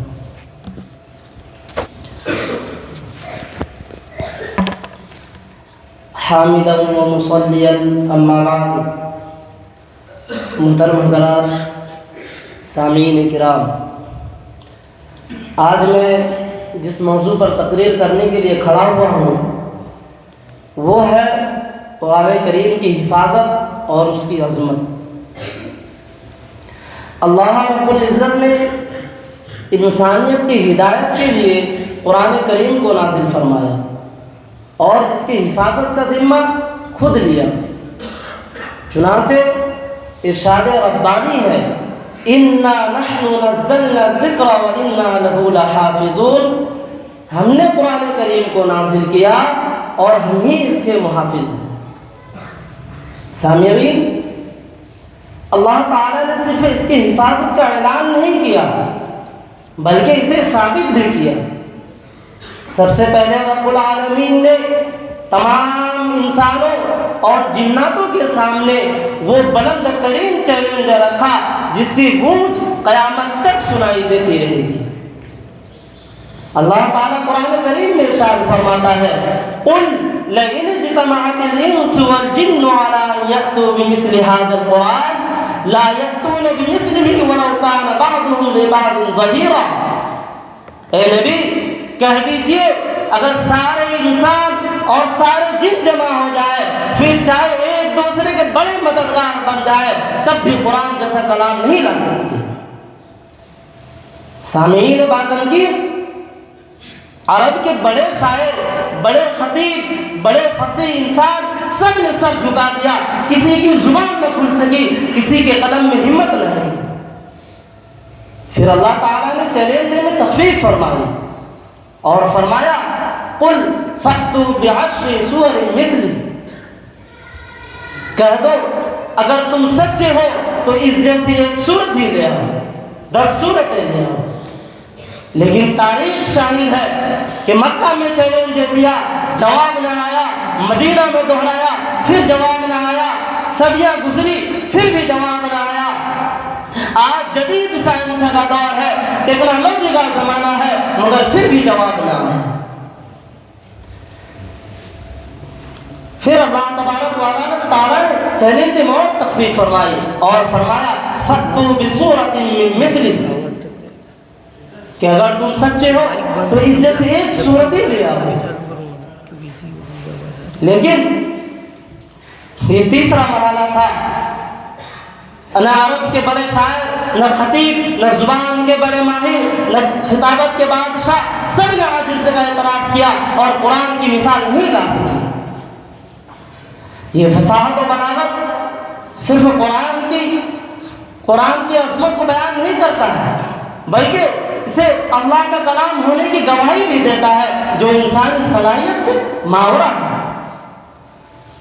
حامدا و مصلیا اما بعد، محترم حضرات، سامعین کرام، آج میں جس موضوع پر تقریر کرنے کے لیے کھڑا ہوا ہوں وہ ہے قرآن کریم کی حفاظت اور اس کی عظمت۔ اللہ رب العزت نے انسانیت کی ہدایت کے لیے قرآن کریم کو نازل فرمایا اور اس کی حفاظت کا ذمہ خود لیا۔ چنانچہ ارشاد ربانی ہے، اِنَّا نَحْنُ نَزَّلْنَا الذِّكْرَ وَإِنَّا لَهُ لَحَافِظُونَ، ہم نے قرآن کریم کو نازل کیا اور ہم ہی اس کے محافظ ہیں۔ سامعین، اللہ تعالیٰ نے صرف اس کی حفاظت کا اعلان نہیں کیا بلکہ اسے ثابت بھی کیا۔ سب سے پہلے رب العالمین نے تمام انسانوں اور جناتوں کے سامنے وہ بلند ترین چیلنج رکھا جس کی گونج قیامت تک سنائی دیتی رہے گی۔ اللہ تعالیٰ قرآن کریم میں ارشاد فرماتا ہے قُلْ لَئِنِ اجْتَمَعَتِ الْإِنسُ وَالْجِنُّ عَلَىٰ أَن يَأْتُوا بِمِثْلِ هَٰذَا الْقُرْآنِ لَا يَأْتُونَ بِمِثْلِهِ وَلَوْ كَانَ بَعْضُهُمْ لِبَعْضٍ ظَهِيرًا۔ اے نبی کہہ دیجئے اگر سارے انسان اور سارے جن جمع ہو جائے پھر چاہے ایک دوسرے کے بڑے مددگار بن جائے تب بھی قرآن جیسا کلام نہیں لا سکتے۔ سامعین باتن کی عرب کے بڑے شاعر، بڑے خطیب، بڑے فصیح انسان سب نے سر جھکا دیا، کسی کی زبان نہ کھل سکی، کسی کے قلم میں ہمت نہ رہی۔ پھر اللہ تعالیٰ نے چیلنج میں تخفیف فرمائی اور فرمایا قُلْ فَأْتُوا بِعَشْرِ سُوَرٍ مِثْلِهِ، کہہ دو اگر تم سچے ہو تو اس جیسی ایک سورت ہی لے آؤ، 10 سورتیں لے آؤ۔ لیکن تاریخ شاہد ہے کہ مکہ میں چیلنج دیا، جواب نہ آیا، مدینہ میں دہرایا، پھر جواب نہ آیا، صدیاں گزری پھر بھی جواب نہ آیا۔ آج جدید سائنس کا دور ہے، ٹیکنالوجی کا زمانہ ہے، مگر پھر بھی جواب نہ آیا۔ پھر اللہ تبارک و تعالیٰ نے چیلنج میں اور تخفیف فرمائی اور فرمایا فَأْتُوا بِسُورَةٍ مِّن مِّثْلِهِ، کہ اگر تم سچے ہو تو اس جیسے ایک صورت ہی لے آؤ۔ لیکن یہ تیسرا مرحلہ تھا، نہ عرب کے بڑے شاعر، نہ خطیب، نہ زبان کے بڑے ماہر، نہ خطابت کے بادشاہ، سب نے عاجزی کا اعتراف کیا اور قرآن کی مثال نہیں لا سکی۔ یہ فصاحت و بلاغت صرف قرآن کی عظمت کو بیان نہیں کرتا ہے بلکہ اسے اللہ کا کلام ہونے کی گواہی بھی دیتا ہے جو انسانی صلاحیت سے ماورا ہے۔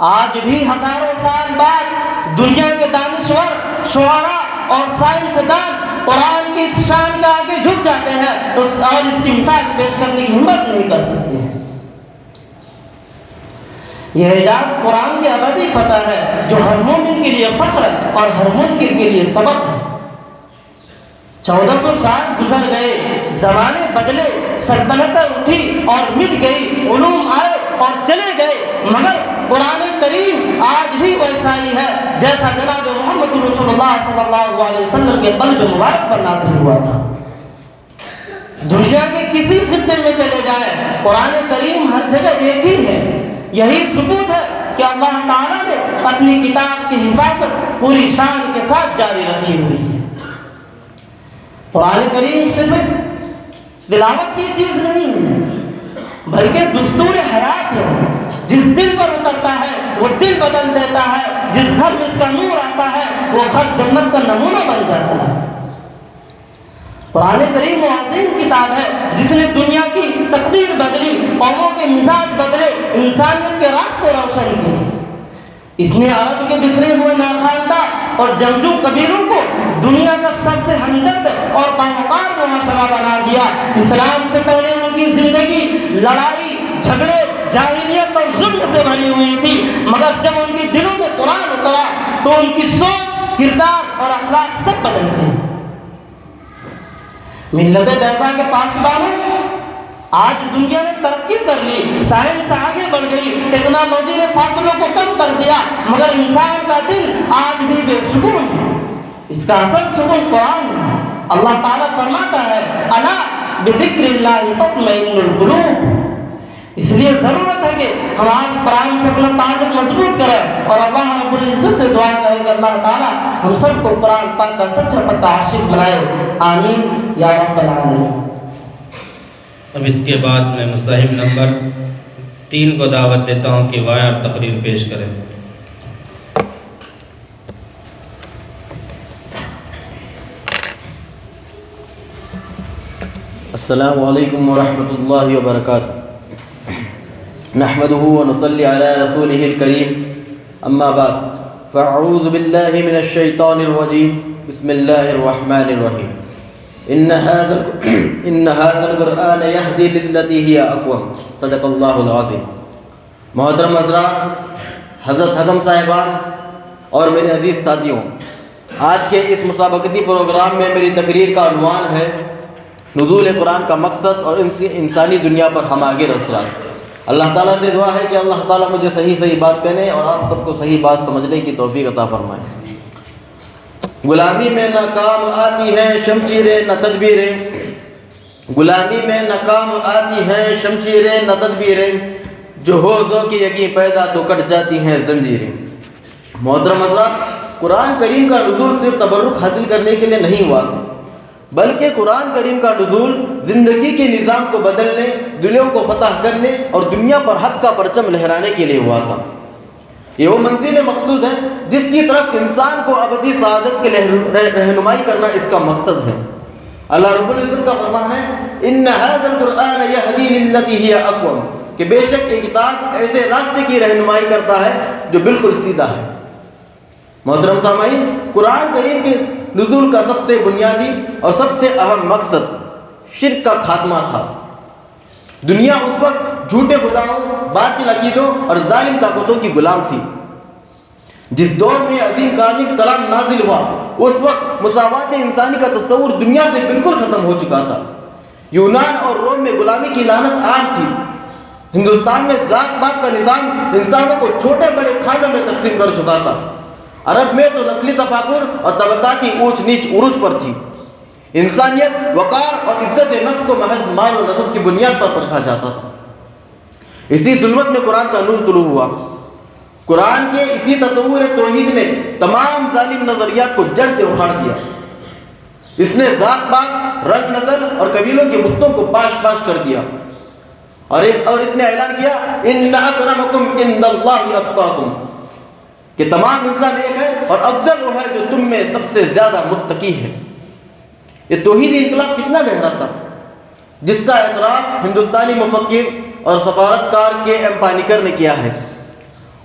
آج بھی ہزاروں سال بعد دنیا کے دانشور، شعراء اور سائنسدان قرآن کی اس شان کے آگے جھک جاتے ہیں اور اس کی مثال پیش کرنے کی ہمت نہیں کر سکتے ہیں۔ یہ اعجاز قرآن کی ابدی فتح ہے جو ہر مومن کے لیے فخر اور ہر منکر کے لیے سبق ہے۔ 1400 سال گزر گئے، زمانے بدلے، سلطنتیں اٹھی اور مٹ گئی، علوم آئے اور چلے گئے، مگر قرآن کریم آج بھی ویسا ہی ہے جیسا جناب محمد رسول اللہ صلی اللہ علیہ وسلم کے قلب مبارک پر نازل ہوا تھا۔ دنیا کے کسی خطے میں چلے جائیں، قرآن کریم ہر جگہ ایک ہی ہے۔ یہی ثبوت ہے کہ اللہ تعالیٰ نے اپنی کتاب کی حفاظت پوری شان کے ساتھ جاری رکھی ہوئی ہے۔ قرآن کریم صرف تلاوت کی چیز نہیں ہے بلکہ دستور حیات ہے۔ جس دل پر اترتا ہے وہ دل بدل دیتا ہے، جس گھر میں اس کا نور آتا ہے وہ گھر جنت کا نمونہ بن جاتا ہے۔ قرآن کریم وہ عظیم کتاب ہے جس نے دنیا کی تقدیر بدلی، قوموں کے مزاج بدلے، انسانیت کے راستے روشن کیے۔ اس نے عرب کے بکھرے ہوئے ناخواندہ اور جنگجو قبیلوں کو دنیا کا سب سے ہمدرد اور باوقار معاشرہ بنا دیا۔ اسلام سے پہلے ان کی زندگی لڑائی، جھگڑے، جاہلیت اور ظلم سے بھری ہوئی تھی، مگر جب ان کے دلوں میں قرآن اترا تو ان کی سوچ، کردار اور اخلاق سب بدل گئے۔ ملت بیضا کے پاسبانوں، آج دنیا نے ترقی کر لی، سائنس آگے بڑھ گئی، ٹیکنالوجی نے فاصلوں کو کم کر دیا، مگر انسان کا دل آج بھی بے سکون ہے۔ اس کا اصل سکون قرآن ہے۔ اللہ تعالیٰ فرماتا ہے الا بذکر اللہ تطمئن القلوب۔ اس لیے ضرورت ہے کہ ہم آج قرآن سے اپنا تعلق مضبوط کریں اور اللہ رب العزت سے دعا کریں کہ اللہ تعالیٰ ہم سب کو قرآن پاک کا سچا پکا عاشق بنائے، آمین یا رب العالمین۔ اب اس کے بعد میں مصاحب نمبر 3 کو دعوت دیتا ہوں کہ وائے اور تقریر پیش کریں۔ السلام علیکم ورحمۃ اللہ وبرکاتہ۔ نحمده ونصلي على رسوله الكريم، اما بعد فأعوذ بالله من الشيطان الرجيم بسم الله الرحمن الرحيم إن هذا القرآن يهدي للتي هي أقوم صدق اللہ العظیم. محترم حضرات، حضرت حکم صاحبان اور میرے عزیز ساتھیوں، آج کے اس مسابقتی پروگرام میں میری تقریر کا عنوان ہے نزول قرآن کا مقصد اور انسانی دنیا پر ہمارے اثرات. اللہ تعالیٰ سے دعا ہے کہ اللہ تعالیٰ مجھے صحیح بات کہنے اور آپ سب کو صحیح بات سمجھنے کی توفیق عطا فرمائے. غلامی میں نہ کام آتی ہیں شمشیریں نہ تدبیریں، غلامی میں نہ کام آتی ہیں شمشیریں نہ تدبیریں، جو ہو ذوق یقین پیدا تو کٹ جاتی ہیں زنجیریں. محترم حضرات، قرآن کریم کا نزول صرف تبرک حاصل کرنے کے لیے نہیں ہوا تھا، بلکہ قرآن کریم کا نزول زندگی کے نظام کو بدلنے، دلوں کو فتح کرنے اور دنیا پر حق کا پرچم لہرانے کے لیے ہوا تھا. یہ وہ منزل مقصود ہے جس کی طرف انسان کو ابدی سعادت کے رہنمائی کرنا اس کا مقصد ہے. اللہ رب العزت کا فرمان ہے ان هذا القرآن يهدي للتي هي اقوم، کہ بے شک یہ کتاب ایسے راستے کی رہنمائی کرتا ہے جو بالکل سیدھا ہے. محترم سامعین، قرآن کریم کے نزول کا سب سے بنیادی اور سب سے اہم مقصد شرک کا خاتمہ تھا. دنیا اس وقت جھوٹے خداؤں، باطل عقیدوں اور ظالم طاقتوں کی غلام تھی. جس دور میں عظیم کلام نازل ہوا اس وقت مساوات انسانی کا تصور دنیا سے بالکل ختم ہو چکا تھا. یونان اور روم میں غلامی کی لعنت عام تھی. ہندوستان میں ذات پات کا نظام انسانوں کو چھوٹے بڑے خاندوں میں تقسیم کر چکا تھا. عرب میں تو نسلی تفاقر اور طبقاتی اونچ نیچ عروج پر تھی. انسانیت، وقار اور عزت نفس کو محض مال و نسب کی بنیاد پر پرکھا جاتا تھا. اسی ظلمت میں قرآن کا نور طلوع ہوا. قرآن کے اسی تصور توحید نے تمام ظالم نظریات کو جڑ سے اکھاڑ دیا. اس نے ذات پات، رنگ نسل اور قبیلوں کے بتوں کو پاش پاش کر دیا اور اس نے اعلان کیا ان اکرمکم عند اللہ اتقاکم، کہ تمام انسان ایک ہے اور افضل وہ ہے جو تم میں سب سے زیادہ متقی ہے. یہ توحیدی انقلاب کتنا گہرا تھا، جس کا اعتراف ہندوستانی مفکر اور سفارتکار کے ایم پانیکر نے کیا ہے.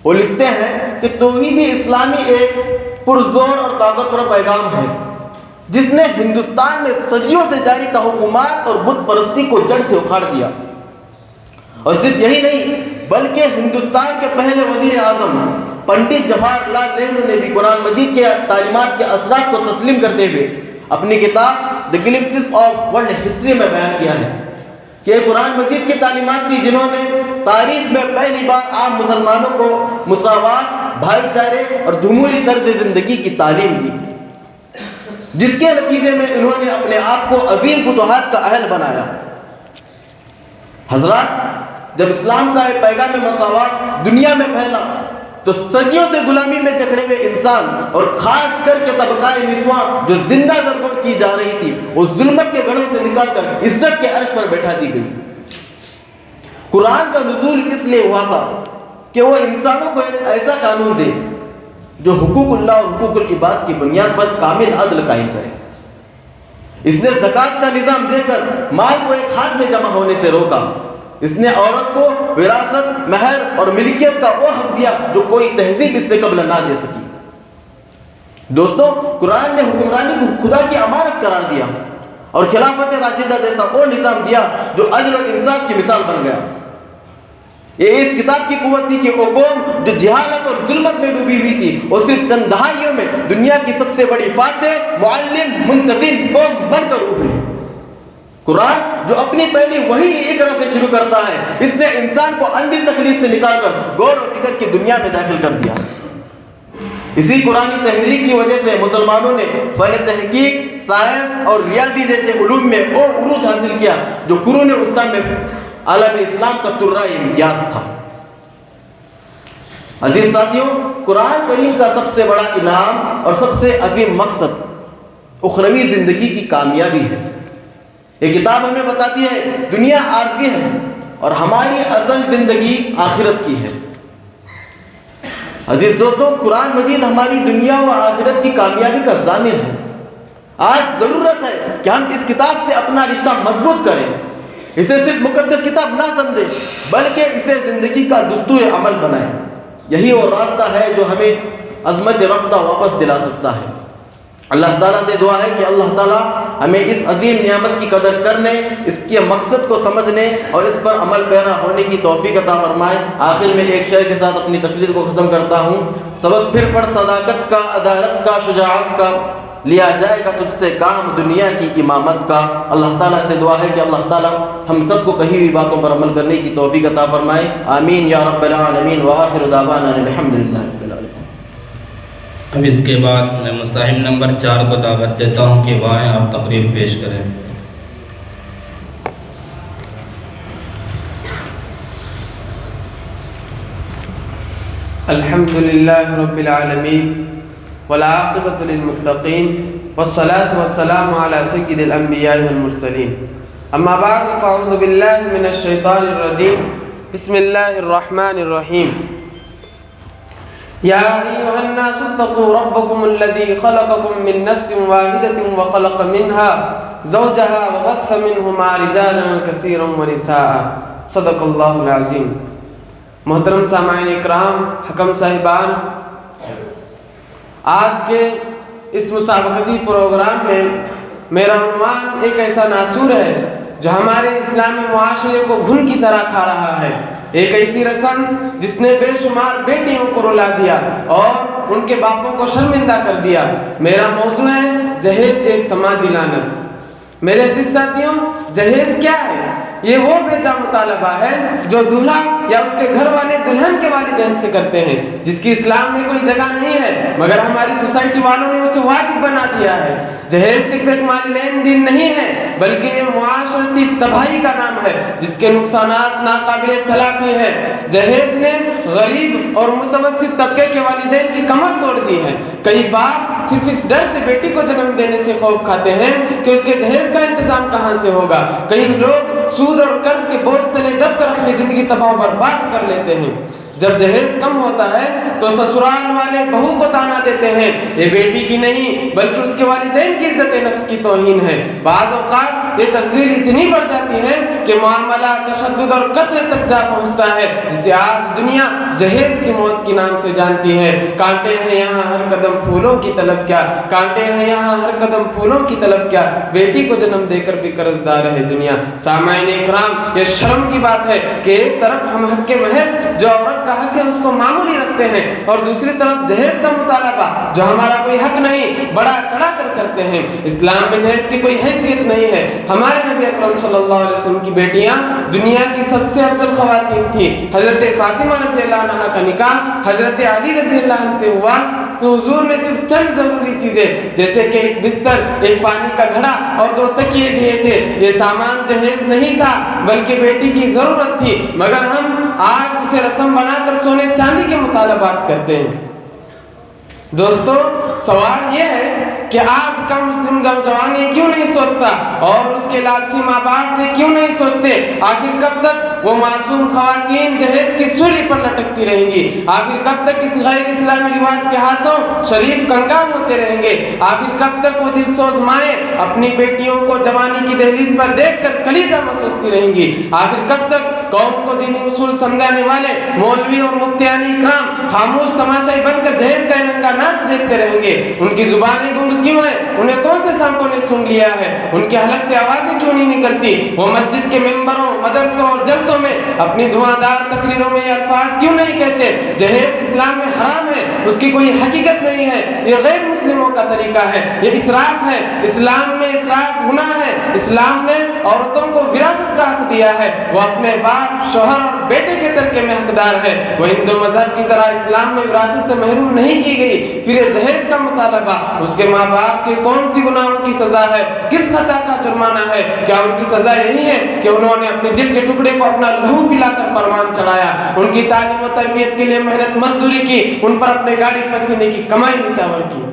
وہ لکھتے ہیں کہ توحیدی اسلامی ایک پرزور اور طاقتور پیغام ہے جس نے ہندوستان میں صدیوں سے جاری تحکمات اور بت پرستی کو جڑ سے اکھاڑ دیا. اور صرف یہی نہیں بلکہ ہندوستان کے پہلے وزیر اعظم پنڈت جواہر لال نہرو نے بھی قرآن مجید کے تعلیمات کے اثرات کو تسلیم کرتے ہوئے اپنی کتاب دی گلمپسز آف ورلڈ ہسٹری میں بیان کیا ہے کہ قرآن مجید کی تعلیمات تھی جنہوں نے تاریخ میں پہلی بار عام مسلمانوں کو مساوات، بھائی چارے اور جمہوری طرز زندگی کی تعلیم دی، جس کے نتیجے میں انہوں نے اپنے آپ کو عظیم فتوحات کا اہل بنایا. حضرات، جب اسلام کا ایک پیغام مساوات دنیا میں پھیلا تو صدیوں سے غلامی میں جکڑے ہوئے انسان اور خاص کر کے طبقہ نسواں جو زندہ درگور کی جا رہی تھی، اس ظلمت کے گڑھوں سے نکال کر عزت کے عرش پر بیٹھا دی گئی. قرآن کا نزول اس لیے ہوا تھا کہ وہ انسانوں کو ایک ایسا قانون دے جو حقوق اللہ اور حقوق العباد کی بنیاد پر کامل عدل قائم کرے. اس نے زکوٰۃ کا نظام دے کر مال کو ایک ہاتھ میں جمع ہونے سے روکا. اس نے عورت کو وراثت، مہر اور ملکیت کا وہ حق دیا جو کوئی تہذیب اس سے قبل نہ دے سکی. دوستو، قرآن نے حکمرانی کو خدا کی امانت قرار دیا اور خلافت راشدہ جیسا وہ نظام دیا جو عدل و انصاف کی مثال بن گیا. یہ اس کتاب کی قوت تھی کہ وہ قوم جو جہالت اور ظلمت میں ڈوبی ہوئی تھی وہ صرف چند دہائیوں میں دنیا کی سب سے بڑی فاتح، معلم، منتظم قوم بن کر ابھری. قرآن جو اپنی پہلی وحی اقرا سے شروع کرتا ہے، اس نے انسان کو اندھی تکلیف سے نکال کر غور و فکر کی دنیا میں داخل کر دیا. اسی قرآنی تحریک کی وجہ سے مسلمانوں نے فن تحقیق، سائنس اور ریاضی جیسے علوم میں وہ عروج حاصل کیا جو قرون وسطیٰ میں عالم اسلام کا ترہ امتیاز تھا. عزیز ساتھیوں، قرآن کریم کا سب سے بڑا انعام اور سب سے عظیم مقصد اخروی زندگی کی کامیابی ہے. یہ کتاب ہمیں بتاتی ہے دنیا عارضی ہے اور ہماری اصل زندگی آخرت کی ہے. عزیز دوستوں، قرآن مجید ہماری دنیا و آخرت کی کامیابی کا ضامن ہے. آج ضرورت ہے کہ ہم اس کتاب سے اپنا رشتہ مضبوط کریں، اسے صرف مقدس کتاب نہ سمجھیں بلکہ اسے زندگی کا دستور عمل بنائیں. یہی وہ راستہ ہے جو ہمیں عظمت رفتہ واپس دلا سکتا ہے۔ اللہ تعالیٰ سے دعا ہے کہ اللہ تعالیٰ ہمیں اس عظیم نعمت کی قدر کرنے، اس کے مقصد کو سمجھنے اور اس پر عمل پیرا ہونے کی توفیق عطا فرمائے۔ آخر میں ایک شعر کے ساتھ اپنی تقریر کو ختم کرتا ہوں۔ سبق پھر پڑھ صداقت کا، عدالت کا، شجاعت کا، لیا جائے گا تجھ سے کام دنیا کی امامت کا۔ اللہ تعالیٰ سے دعا ہے کہ اللہ تعالیٰ ہم سب کو کہی ہوئی باتوں پر عمل کرنے کی توفیق عطا فرمائے۔ آمین یا رب العالمین، وآخر دعوانا الحمدللہ رب العالمین۔ اب اس کے بعد میں مصاحب نمبر 4 کو دعوت دیتا ہوں کہ وہ آئیں اور تقریر پیش کریں۔ الحمد للہ رب العالمین والعاقبۃ للمتقین والصلاة والسلام علی سید الانبیاء والمرسلین، اما بعد فاعوذ باللہ من الشیطان الرجیم، بسم اللہ الرحمن الرحیم۔ یا ایھا الناس اتقوا ربکم الذی خلقکم من نفس واحدۃ وخلق منها زوجها وبث منہما رجالا کثیرا ونساء، صدق اللہ العظیم۔ محترم سامعین اکرام، حکم صاحبان، آج کے اس مسابقتی پروگرام میں میرا عنوان ایک ایسا ناسور ہے جو ہمارے اسلامی معاشرے کو گھن کی طرح کھا رہا ہے، ایک ایسی رسم جس نے بے شمار بیٹیوں کو رلا دیا اور ان کے باپوں کو شرمندہ کر دیا۔ میرا موضوع ہے جہیز ایک سماجی لعنت۔ میرے عزیز ساتھیوں، جہیز کیا ہے؟ یہ وہ بیجا مطالبہ ہے جو دولہا یا اس کے گھر والے دلہن کے والدین سے کرتے ہیں، جس کی اسلام میں کوئی جگہ نہیں ہے، مگر ہماری سوسائٹی والوں نے اسے واجب بنا دیا ہے۔ جہیز صرف ایک مالی لین دین نہیں ہے، بلکہ یہ معاشرتی تباہی کا نام ہے جس کے نقصانات ناقابل تلافی ہیں۔ جہیز نے غریب اور متوسط طبقے کے والدین کی کمر توڑ دی ہے۔ کئی باپ صرف اس ڈر سے بیٹی کو جنم دینے سے خوف کھاتے ہیں کہ اس کے جہیز کا انتظام کہاں سے ہوگا۔ کئی لوگ سود اور قرض کے بوجھ تلے دب کر اپنی زندگی تباہ و برباد کر لیتے ہیں۔ جب جہیز کم ہوتا ہے تو سسرال والے بہو کو تانا دیتے ہیں، یہ بیٹی کی نہیں بلکہ اس کے والدین کی عزت نفس کی توہین ہے۔ بعض اوقات یہ تذلیل اتنی بڑھ جاتی ہے کہ معاملہ تشدد اور قتل تک جا پہنچتا ہے، جسے آج دنیا جہیز کی موت کے نام سے جانتی ہے۔ کانٹے ہیں یہاں ہر قدم پھولوں کی طلب کیا، کانٹے ہیں یہاں ہر قدم پھولوں کی طلب کیا، بیٹی کو جنم دے کر بھی قرض دار ہے دنیا۔ سامعین اکرام، یہ شرم کی بات ہے کہ ایک طرف ہم حق مہر جو عورت کا حق ہے اس کو معمولی رکھتے ہیں، اور دوسری طرف جہیز کا مطالبہ جو ہمارا کوئی حق نہیں بڑا چڑھا کر کرتے ہیں۔ اسلام میں جہیز کی کوئی حیثیت نہیں ہے۔ ہمارے نبی اکرم صلی اللہ علیہ وسلم کی بیٹیاں دنیا کی سب سے افضل خواتین تھیں۔ حضرت فاطمہ رضی اللہ عنہا کا نکاح حضرت علی رضی اللہ عنہ سے ہوا تو حضور نے صرف چند ضروری چیزیں جیسے کہ ایک بستر، ایک پانی کا گھڑا اور 2 تکیے دیے تھے۔ یہ سامان جہیز نہیں تھا بلکہ بیٹی کی ضرورت تھی، مگر ہم آج اسے رسم بنا کر سونے چاندی کے مطالبات کرتے ہیں۔ دوستو، سوال یہ ہے کہ آج کا مسلم نوجوان یہ کیوں نہیں سوچتا اور اس کے لالچی ماں باپ یہ کیوں نہیں سوچتے آخر کب تک وہ معصوم خواتین جہیز کی سولی پر لٹکتی رہیں گی؟ آخر کب تک اس غیر اسلامی رواج کے ہاتھوں شریف کنگال ہوتے رہیں گے؟ آخر کب تک وہ دل سوز مائیں اپنی بیٹیوں کو جوانی کی دہلیز پر دیکھ کر کلیجہ محسوستی رہیں گی؟ آخر کب تک قوم کو دینی اصول سمجھانے والے مولوی اور مفتیانی اکرام خاموش تماشائی بن کر جہیز کا اننگا ناچ دیکھتے رہیں گے؟ ان کی زبانیں گنگ کیوں ہیں؟ انہیں کون سے سانپوں نے سن لیا ہے؟ ان کے حلق سے آوازیں کیوں نہیں نکلتی؟ وہ مسجد کے ممبروں، مدرسوں اور جلسوں میں اپنی دھواندار تقریروں میں یہ الفاظ کیوں نہیں کہتے؟ جہیز اسلام میں حرام ہے، اس کی کوئی حقیقت نہیں ہے، یہ غیر مسلموں کا طریقہ ہے، یہ اسراف ہے۔ اسلام میں اسراف گناہ ہے۔ اسلام نے عورتوں کو وراثت کا حق دیا ہے، وہ اپنے باپ، شوہر اور بیٹے کے ترکے میں حقدار ہے۔ وہ ہندو مذہب کی طرح اسلام میں وراثت سے محروم نہیں کی گئی۔ پھر یہ جہیز کا مطالبہ، اس کے ماں باپ کے کون سی گناہوں کی سزا ہے؟ کس خطا کا جرمانہ ہے؟ کیا ان کی سزا یہی ہے کہ انہوں نے اپنے دل کے ٹکڑے کو اپنا لہو پلا کر پروان چڑھایا، ان کی تعلیم و تربیت کے لیے محنت مزدوری کی، ان پر اپنے گاڑی پسینے کی کمائی نچاور کی؟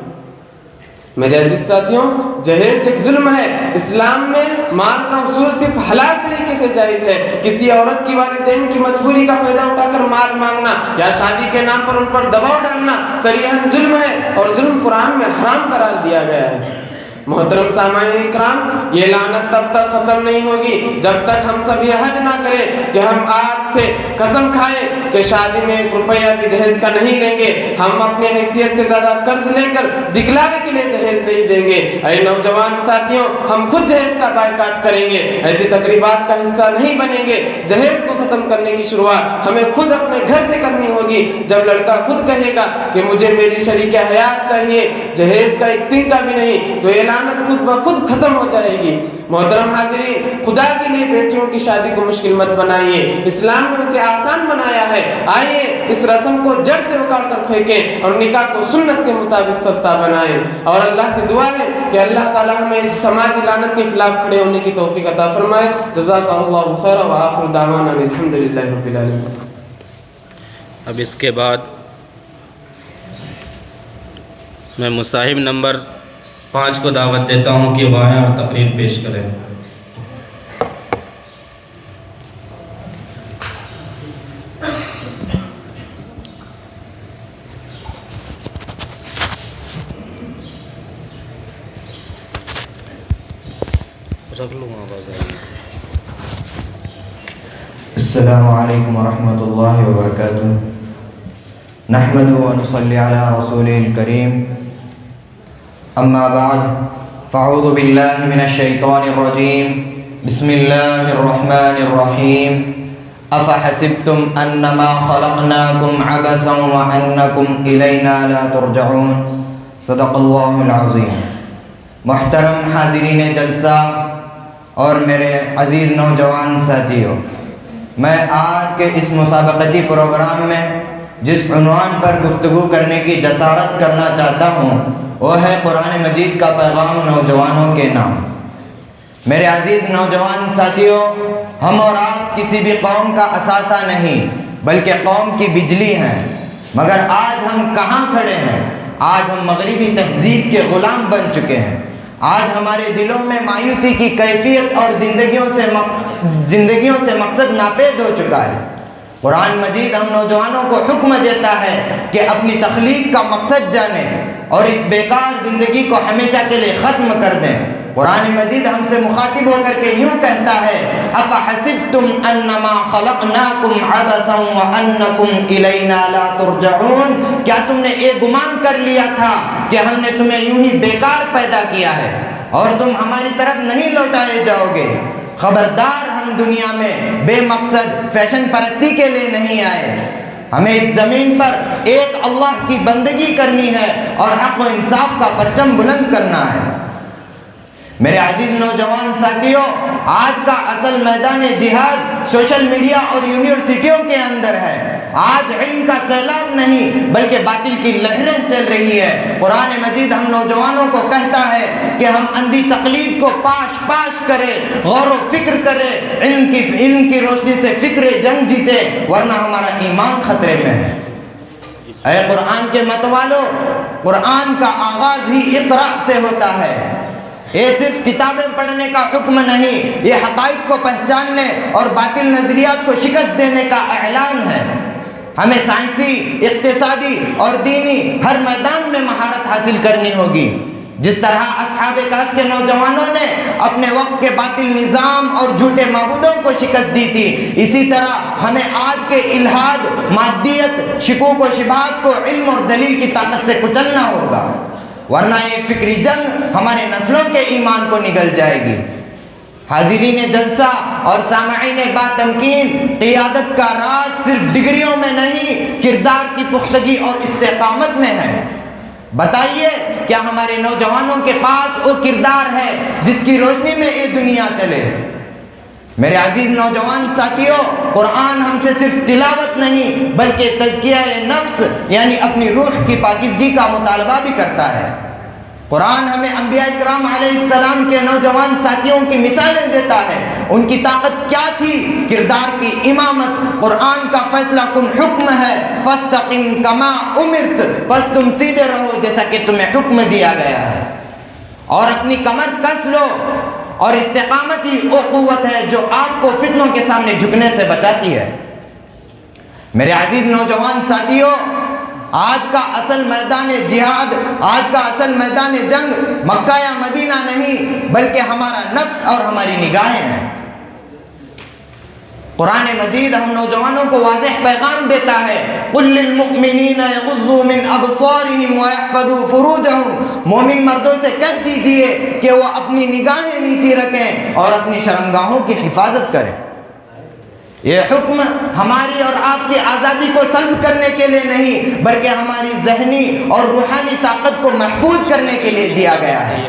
میرے عزیز ساتھیوں، جہیز ایک ظلم ہے۔ اسلام میں مال کا اصول صرف حلال طریقے سے جائز ہے۔ کسی عورت کی والدین کی مجبوری کا فائدہ اٹھا کر مال مانگنا یا شادی کے نام پر ان پر دباؤ ڈالنا صریحاً ظلم ہے، اور ظلم قرآن میں حرام قرار دیا گیا ہے۔ محترم سامعین اکرام، یہ لعنت تب تک ختم نہیں ہوگی جب تک ہم سب یہ عہد نہ کریں کہ ہم آج سے قسم کھائیں کہ شادی میں 1 روپیہ بھی جہیز کا نہیں لیں گے، ہم اپنے حیثیت سے زیادہ قرض لے کر دکھلاوے کے لیے جہیز نہیں دیں گے۔ اے نوجوان ساتھیوں، ہم خود جہیز کا بائیکاٹ کریں گے، ایسی تقریبات کا حصہ نہیں بنیں گے۔ جہیز کو ختم کرنے کی شروعات ہمیں خود اپنے گھر سے کرنی ہوگی۔ جب لڑکا خود کہے گا کہ مجھے میری شریک حیات چاہیے، جہیز کا 1 دن کا بھی نہیں، تو یہ لعنت خود بخود ختم ہو جائے گی۔ محترم حاضرین، خدا کے لیے بیٹیوں کی شادی کو مشکل مت بنائیے، اسلام نے اسے آسان بنایا ہے۔ آئیے اس رسم کو جڑ سے اکھاڑ کر پھینکیں اور نکاح کو سنت کے مطابق سستا بنائیں، اور اللہ سے دعا ہے کہ اللہ تعالی ہمیں اس سماجی لعنت کے خلاف کھڑے ہونے کی توفیق عطا فرمائے۔ جزاک اللہ خیر، وآخر دعوانا الحمدللہ رب العالمین۔ اب اس کے بعد میں مصاحب نمبر 5 کو دعوت دیتا ہوں کہ وہ آئیں اور تقریر پیش کریں۔ السلام علیکم ورحمۃ اللہ وبرکاتہ۔ نحمده ونصلی علی رسوله الکریم، اما بعد فاعوذ باللہ من الشیطان الرجیم، بسم اللہ الرحمن الرحیم۔ افحسبتم انما خلقناکم عبثا وانکم الینا لا ترجعون، صدق اللہ العظیم۔ محترم حاضرین جلسہ اور میرے عزیز نوجوان ساتھیوں، میں آج کے اس مسابقتی پروگرام میں جس عنوان پر گفتگو کرنے کی جسارت کرنا چاہتا ہوں وہ ہے قرآن مجید کا پیغام نوجوانوں کے نام۔ میرے عزیز نوجوان ساتھیوں، ہم اور آپ کسی بھی قوم کا اثاثہ نہیں بلکہ قوم کی بجلی ہیں، مگر آج ہم کہاں کھڑے ہیں؟ آج ہم مغربی تہذیب کے غلام بن چکے ہیں۔ آج ہمارے دلوں میں مایوسی کی کیفیت اور زندگیوں سے مقصد ناپید ہو چکا ہے۔ قرآن مجید ہم نوجوانوں کو حکم دیتا ہے کہ اپنی تخلیق کا مقصد جانیں اور اس بیکار زندگی کو ہمیشہ کے لیے ختم کر دیں۔ قرآن مجید ہم سے مخاطب ہو کر کے یوں کہتا ہے، افحسبتم انما خلقناکم عبثا وانکم الینا لا ترجعون، کیا تم نے یہ گمان کر لیا تھا کہ ہم نے تمہیں یوں ہی بیکار پیدا کیا ہے اور تم ہماری طرف نہیں لوٹائے جاؤ گے؟ خبردار، ہم دنیا میں بے مقصد فیشن پرستی کے لیے نہیں آئے، ہمیں اس زمین پر ایک اللہ کی بندگی کرنی ہے اور حق و انصاف کا پرچم بلند کرنا ہے۔ میرے عزیز نوجوان ساتھیوں، آج کا اصل میدان جہاد سوشل میڈیا اور یونیورسٹیوں کے اندر ہے۔ آج علم کا سیلاب نہیں بلکہ باطل کی لہریں چل رہی ہے۔ قرآن مجید ہم نوجوانوں کو کہتا ہے کہ ہم اندھی تقلید کو پاش پاش کرے، غور و فکر کرے، علم کی روشنی سے فکر جنگ جیتے، ورنہ ہمارا ایمان خطرے میں ہے۔ اے قرآن کے متوالو، قرآن کا آغاز ہی اقرا سے ہوتا ہے۔ یہ صرف کتابیں پڑھنے کا حکم نہیں، یہ حقائق کو پہچاننے اور باطل نظریات کو شکست دینے کا اعلان ہے۔ ہمیں سائنسی، اقتصادی اور دینی ہر میدان میں مہارت حاصل کرنی ہوگی۔ جس طرح اصحاب کہف کے نوجوانوں نے اپنے وقت کے باطل نظام اور جھوٹے معبودوں کو شکست دی تھی، اسی طرح ہمیں آج کے الحاد، مادیت، شکوک و شبہات کو علم اور دلیل کی طاقت سے کچلنا ہوگا، ورنہ یہ فکری جنگ ہمارے نسلوں کے ایمان کو نگل جائے گی۔ حاضرین جلسہ اور سامعین باتمکین، قیادت کا راز صرف ڈگریوں میں نہیں، کردار کی پختگی اور استقامت میں ہے۔ بتائیے، کیا ہمارے نوجوانوں کے پاس وہ کردار ہے جس کی روشنی میں یہ دنیا چلے؟ میرے عزیز نوجوان ساتھیوں، قرآن ہم سے صرف تلاوت نہیں بلکہ تزکیہ نفس یعنی اپنی روح کی پاکیزگی کا مطالبہ بھی کرتا ہے۔ قرآن ہمیں انبیاء اکرام علیہ السلام کے نوجوان ساتھیوں کی مثالیں دیتا ہے۔ ان کی طاقت کیا تھی؟ کردار کی امامت۔ قرآن کا فیصلہ کن حکم ہے، فاستقم کما امرت، بس تم سیدھے رہو جیسا کہ تمہیں حکم دیا گیا ہے، اور اپنی کمر کس لو، اور استقامت ہی وہ قوت ہے جو آپ کو فتنوں کے سامنے جھکنے سے بچاتی ہے۔ میرے عزیز نوجوان ساتھیوں، آج کا اصل میدان جہاد، آج کا اصل میدان جنگ مکہ یا مدینہ نہیں بلکہ ہمارا نفس اور ہماری نگاہیں ہیں۔ قرآن مجید ہم نوجوانوں کو واضح پیغام دیتا ہے قُلْ لِلْمُؤْمِنِينَ يَغُضُّوا مِنْ أَبْصَارِهِمْ وَيَحْفَظُوا فُرُوجَهُمْ، مومن مردوں سے کہہ دیجئے کہ وہ اپنی نگاہیں نیچی رکھیں اور اپنی شرمگاہوں کی حفاظت کریں۔ یہ حکم ہماری اور آپ کی آزادی کو سلب کرنے کے لیے نہیں بلکہ ہماری ذہنی اور روحانی طاقت کو محفوظ کرنے کے لیے دیا گیا ہے۔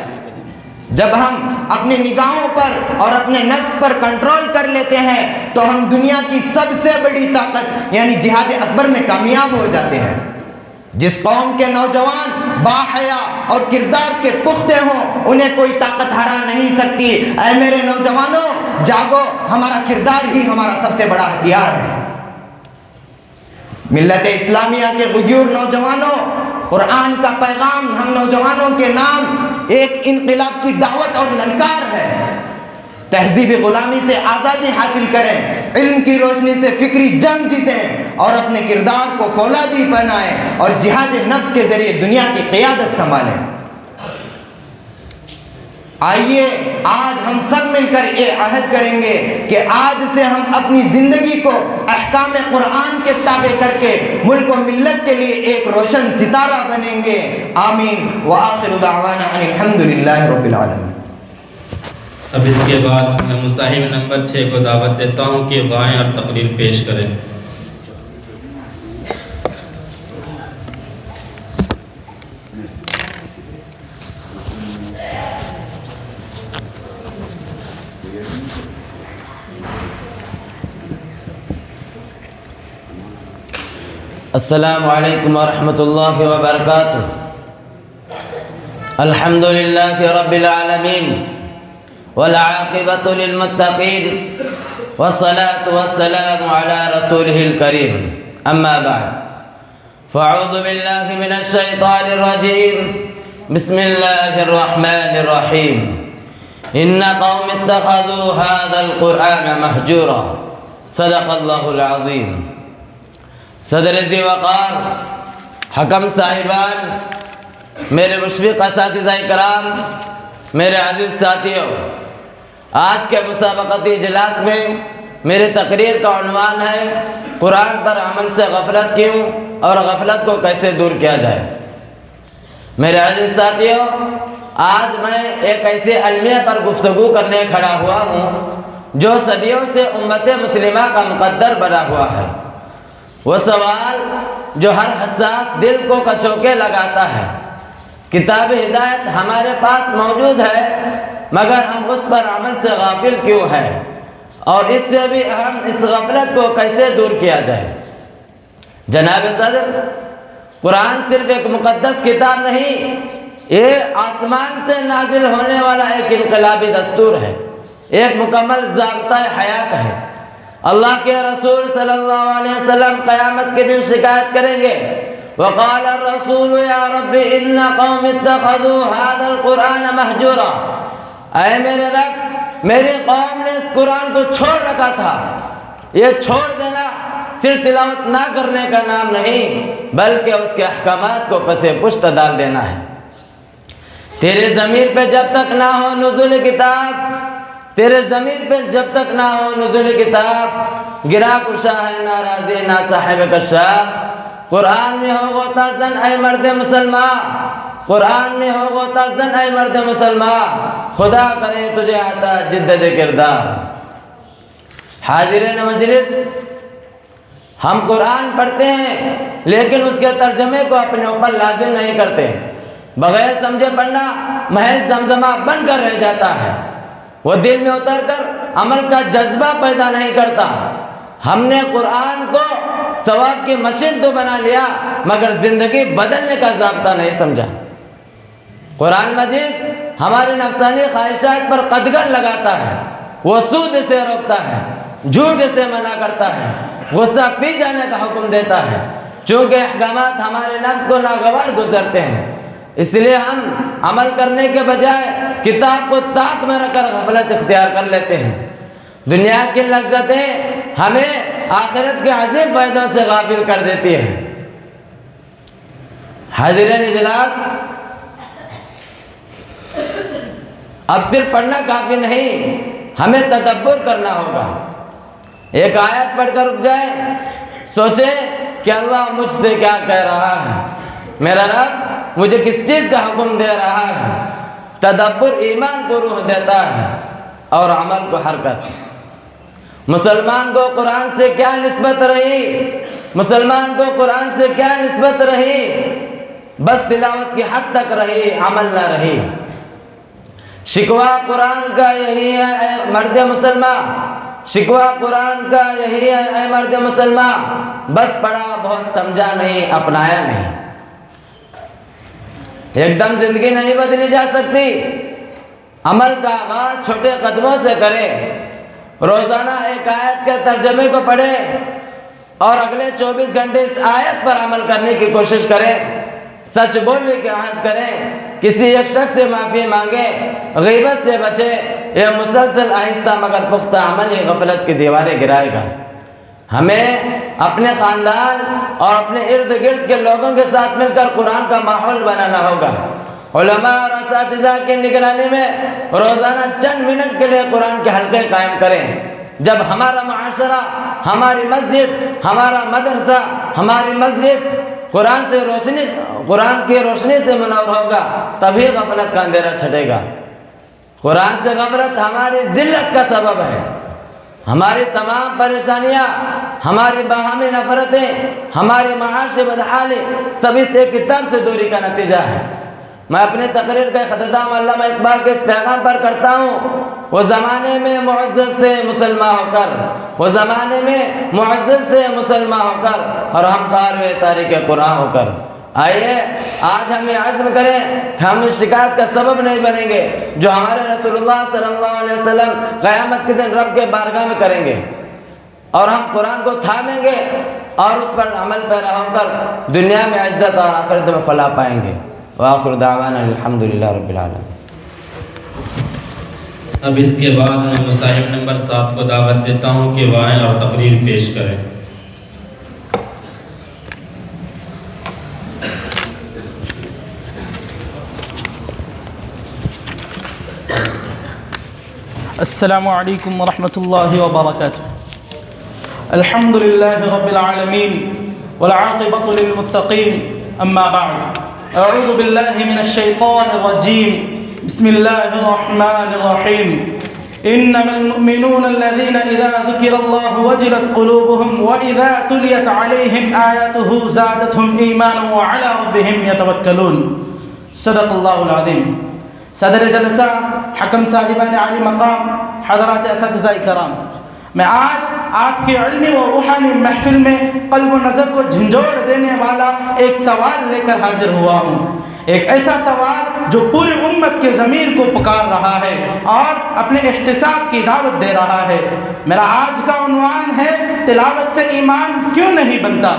جب ہم اپنی نگاہوں پر اور اپنے نفس پر کنٹرول کر لیتے ہیں تو ہم دنیا کی سب سے بڑی طاقت یعنی جہاد اکبر میں کامیاب ہو جاتے ہیں۔ جس قوم کے نوجوان باحیا اور کردار کے پختہ ہوں انہیں کوئی طاقت ہرا نہیں سکتی۔ اے میرے نوجوانوں جاگو، ہمارا کردار ہی ہمارا سب سے بڑا ہتھیار ہے۔ ملت اسلامیہ کے غیور نوجوانوں، قرآن کا پیغام ہم نوجوانوں کے نام ایک انقلاب کی دعوت اور للکار ہے۔ تہذیبی غلامی سے آزادی حاصل کریں، علم کی روشنی سے فکری جنگ جیتیں اور اپنے کردار کو فولادی بنائیں اور جہاد نفس کے ذریعے دنیا کی قیادت سنبھالیں۔ آئیے آج ہم سب مل کر یہ عہد کریں گے کہ آج سے ہم اپنی زندگی کو احکام قرآن کے تابع کر کے ملک و ملت کے لیے ایک روشن ستارہ بنیں گے۔ آمین وآخر دعوانا ان الحمدللہ رب العالمین۔ اب اس کے بعد میں مصاحب نمبر 6 کو دعوت دیتا ہوں کہ غائیں اور تقریر پیش کریں۔ السلام علیکم ورحمۃ اللہ وبرکاتہ۔ الحمد للہ رب العالمین والعاقبۃ للمتقین والصلاة والسلام علی رسولہ الکریم، اما بعد فاعوذ باللہ من الشیطان الرجیم، بسم اللہ الرحمن الرحیم۔ ان قوم اتخذوا هذا القرآن مہجورا، صدق اللہ العظیم۔ صدر ذی وقار، حکم صاحبان، میرے مشفق اساتذہ کرام، میرے عزیز ساتھیوں، آج کے مسابقتی اجلاس میں میری تقریر کا عنوان ہے قرآن پر عمل سے غفلت کیوں اور غفلت کو کیسے دور کیا جائے۔ میرے عزیز ساتھیوں، آج میں ایک ایسے المیہ پر گفتگو کرنے کھڑا ہوا ہوں جو صدیوں سے امت مسلمہ کا مقدر بنا ہوا ہے۔ وہ سوال جو ہر حساس دل کو کچوکے لگاتا ہے۔ کتاب ہدایت ہمارے پاس موجود ہے مگر ہم اس پر عمل سے غافل کیوں ہیں، اور اس سے بھی اہم اس غفلت کو کیسے دور کیا جائے۔ جناب صدر، قرآن صرف ایک مقدس کتاب نہیں، یہ آسمان سے نازل ہونے والا ایک انقلابی دستور ہے، ایک مکمل ضابطہ حیات ہے۔ اللہ کے رسول صلی اللہ علیہ وسلم قیامت کے دن شکایت کریں گے، وقال الرسول یا رب ان قوم اتخذوا هذا القرآن مہجورا، اے میرے رب میری قوم نے اس قرآن کو چھوڑ رکھا تھا۔ یہ چھوڑ دینا صرف تلاوت نہ کرنے کا نام نہیں بلکہ اس کے احکامات کو پس پشت ڈال دینا ہے۔ تیرے ضمیر پہ جب تک نہ ہو نزول کتاب، تیرے ضمیر پہ جب تک نہ ہو نزول کتاب، گرا کشا ہے ناراضی نہ صاحب کشاف۔ قرآن میں ہو غوطہ زن اے مرد مسلمان، قرآن میں ہو غوطہ زن اے مرد مسلمان، خدا کرے تجھے آتا جدت کردار۔ حاضرین مجلس، ہم قرآن پڑھتے ہیں لیکن اس کے ترجمے کو اپنے اوپر لازم نہیں کرتے۔ بغیر سمجھے پڑھنا محض زمزمہ بن کر رہ جاتا ہے، وہ دل میں اتر کر عمل کا جذبہ پیدا نہیں کرتا۔ ہم نے قرآن کو ثواب کی مشین تو بنا لیا مگر زندگی بدلنے کا ضابطہ نہیں سمجھا۔ قرآن مجید ہماری نفسانی خواہشات پر قدغن لگاتا ہے، وہ سود سے روکتا ہے، جھوٹ سے منع کرتا ہے، غصہ پی جانے کا حکم دیتا ہے، چونکہ احکامات ہمارے نفس کو ناگوار گزرتے ہیں۔ اس لیے ہم عمل کرنے کے بجائے کتاب کو طاق میں رکھ کر غفلت اختیار کر لیتے ہیں۔ دنیا کی لذتیں ہمیں آخرت کے عظیم فائدوں سے غافل کر دیتی ہیں۔ حاضرین اجلاس، اب صرف پڑھنا کافی نہیں، ہمیں تدبر کرنا ہوگا۔ ایک آیت پڑھ کر رک جائے، سوچے کہ اللہ مجھ سے کیا کہہ رہا ہے، میرا رب مجھے کس چیز کا حکم دے رہا ہے۔ تدبر ایمان کو روح دیتا ہے اور عمل کو حرکت۔ مسلمان کو قرآن سے کیا نسبت رہی؟ مسلمان کو قرآن سے کیا نسبت رہی؟ بس تلاوت کی حد تک رہی، عمل نہ رہی۔ شکوہ قرآن کا یہی ہے اے مرد مسلمان، شکوہ قرآن کا یہی ہے اے مرد مسلمان، بس پڑھا بہت سمجھا نہیں، اپنایا نہیں۔ ایک دم زندگی نہیں بدلی جا سکتی۔ عمل کا آغاز چھوٹے قدموں سے کرے، روزانہ ایک آیت کے ترجمے کو پڑھے اور اگلے 24 گھنٹے اس آیت پر عمل کرنے کی کوشش کرے، سچ بولنے کی عہد کرے، کسی ایک شخص سے معافی مانگے، غیبت سے بچے۔ یہ مسلسل آہستہ مگر پختہ عمل ہی غفلت کی دیواریں گرائے گا۔ ہمیں اپنے خاندان اور اپنے ارد گرد کے لوگوں کے ساتھ مل کر قرآن کا ماحول بنانا ہوگا۔ علماء اور اساتذہ کی نگرانی میں روزانہ چند منٹ کے لیے قرآن کے حلقے قائم کریں۔ جب ہمارا معاشرہ، ہماری مسجد، ہمارا مدرسہ، ہماری مسجد قرآن کی روشنی سے منور ہوگا، تبھی غفلت کا اندھیرا چھٹے گا۔ قرآن سے غفلت ہماری ذلت کا سبب ہے۔ ہماری تمام پریشانیاں، ہماری باہمی نفرتیں، ہماری معاشی بدحالی سب اس ایک کتاب سے دوری کا نتیجہ ہے۔ میں اپنی تقریر کا اختتام علامہ اقبال کے اس پیغام پر کرتا ہوں: وہ زمانے میں معزز تھے مسلمان ہو کر، وہ زمانے میں معزز تھے مسلمان ہو کر، اور ہم خوار ہوئے تاریخ قرآن ہو کر۔ آئیے آج ہم یہ عزم کریں کہ ہم اس شکایت کا سبب نہیں بنیں گے جو ہمارے رسول اللہ صلی اللہ علیہ وسلم قیامت کے دن رب کے بارگاہ میں کریں گے، اور ہم قرآن کو تھامیں گے اور اس پر عمل پیرا ہو کر دنیا میں عزت اور آخرت میں فلاح پائیں گے۔ وآخر دعوانا الحمدللہ رب العالمین۔ اب اس کے بعد میں مصاحب نمبر 7 کو دعوت دیتا ہوں کہ وہ آئیں اور تقریر پیش کریں۔ السلام علیکم ورحمۃ اللہ وبرکاتہ۔ الحمد للہ رب العالمین والعاقبۃ للمتقین، اما بعد، اعوذ باللہ من الشیطان الرجیم، بسم اللہ الرحمن الرحیم۔ انما المؤمنون الذین اذا ذکر اللہ وجلت قلوبهم واذا تلیت علیہم آیاتہ زادتهم ایمانا وعلی ربهم یتوکلون۔ صدق اللہ العظیم۔ صدر جلسہ، حکم صاحبان عالی مقام، حضرات اساتذہ کرام، میں آج آپ کی علمی و روحانی محفل میں قلب و نظر کو جھنجھوڑ دینے والا ایک سوال لے کر حاضر ہوا ہوں، ایک ایسا سوال جو پوری امت کے ضمیر کو پکار رہا ہے اور اپنے احتساب کی دعوت دے رہا ہے۔ میرا آج کا عنوان ہے: تلاوت سے ایمان کیوں نہیں بنتا؟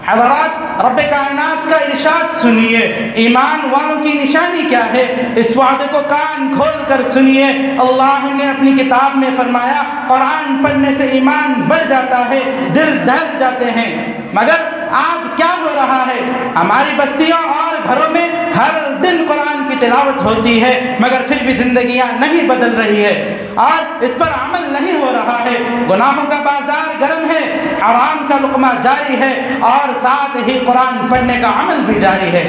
حضرات، رب کائنات کا ارشاد سنیے، ایمان والوں کی نشانی کیا ہے، اس وعدے کو کان کھول کر سنیے۔ اللہ نے اپنی کتاب میں فرمایا قرآن پڑھنے سے ایمان بڑھ جاتا ہے، دل دہل جاتے ہیں۔ مگر آج کیا ہو رہا ہے؟ ہماری بستیوں اور گھروں میں ہر دن قرآن کی تلاوت ہوتی ہے، مگر پھر بھی زندگیاں نہیں بدل رہی ہے اور اس پر عمل نہیں ہو رہا ہے۔ گناہوں کا بازار گرم ہے، حرام کا لقمہ جاری ہے اور ساتھ ہی قرآن پڑھنے کا عمل بھی جاری ہے۔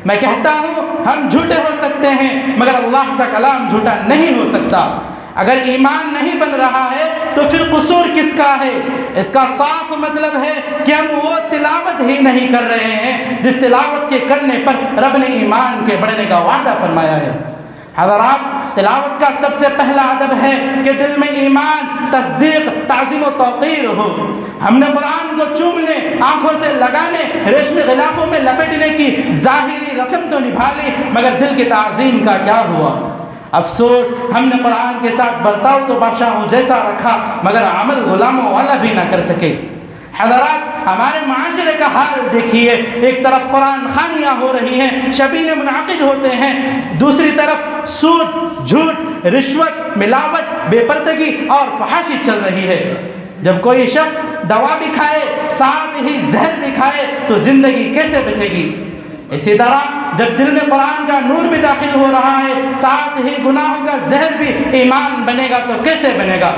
میں کہتا ہوں ہم جھوٹے ہو سکتے ہیں مگر اللہ کا کلام جھوٹا نہیں ہو سکتا۔ اگر ایمان نہیں بن رہا ہے تو پھر قصور کس کا ہے؟ اس کا صاف مطلب ہے کہ ہم وہ تلاوت ہی نہیں کر رہے ہیں جس تلاوت کے کرنے پر رب نے ایمان کے بڑھنے کا وعدہ فرمایا ہے۔ حضرات، تلاوت کا سب سے پہلا ادب ہے کہ دل میں ایمان، تصدیق، تعظیم و توقیر ہو۔ ہم نے قرآن کو چومنے، آنکھوں سے لگانے، ریشمی غلافوں میں لپیٹنے کی ظاہری رسم تو نبھا لی، مگر دل کی تعظیم کا کیا ہوا؟ افسوس، ہم نے قرآن کے ساتھ برتاؤ تو بادشاہوں جیسا رکھا مگر عمل غلاموں والا بھی نہ کر سکے۔ حضرات، ہمارے معاشرے کا حال دیکھیے، ایک طرف قرآن خوانیاں ہو رہی ہیں، شبینے منعقد ہوتے ہیں، دوسری طرف سود، جھوٹ، رشوت، ملاوٹ، بے پردگی اور فحاشی چل رہی ہے۔ جب کوئی شخص دوا بھی کھائے ساتھ ہی زہر بھی کھائے تو زندگی کیسے بچے گی؟ اسی طرح جب دل میں قرآن کا نور بھی داخل ہو رہا ہے، ساتھ ہی گناہوں کا زہر بھی ایمان بنے گا تو کیسے بنے گا؟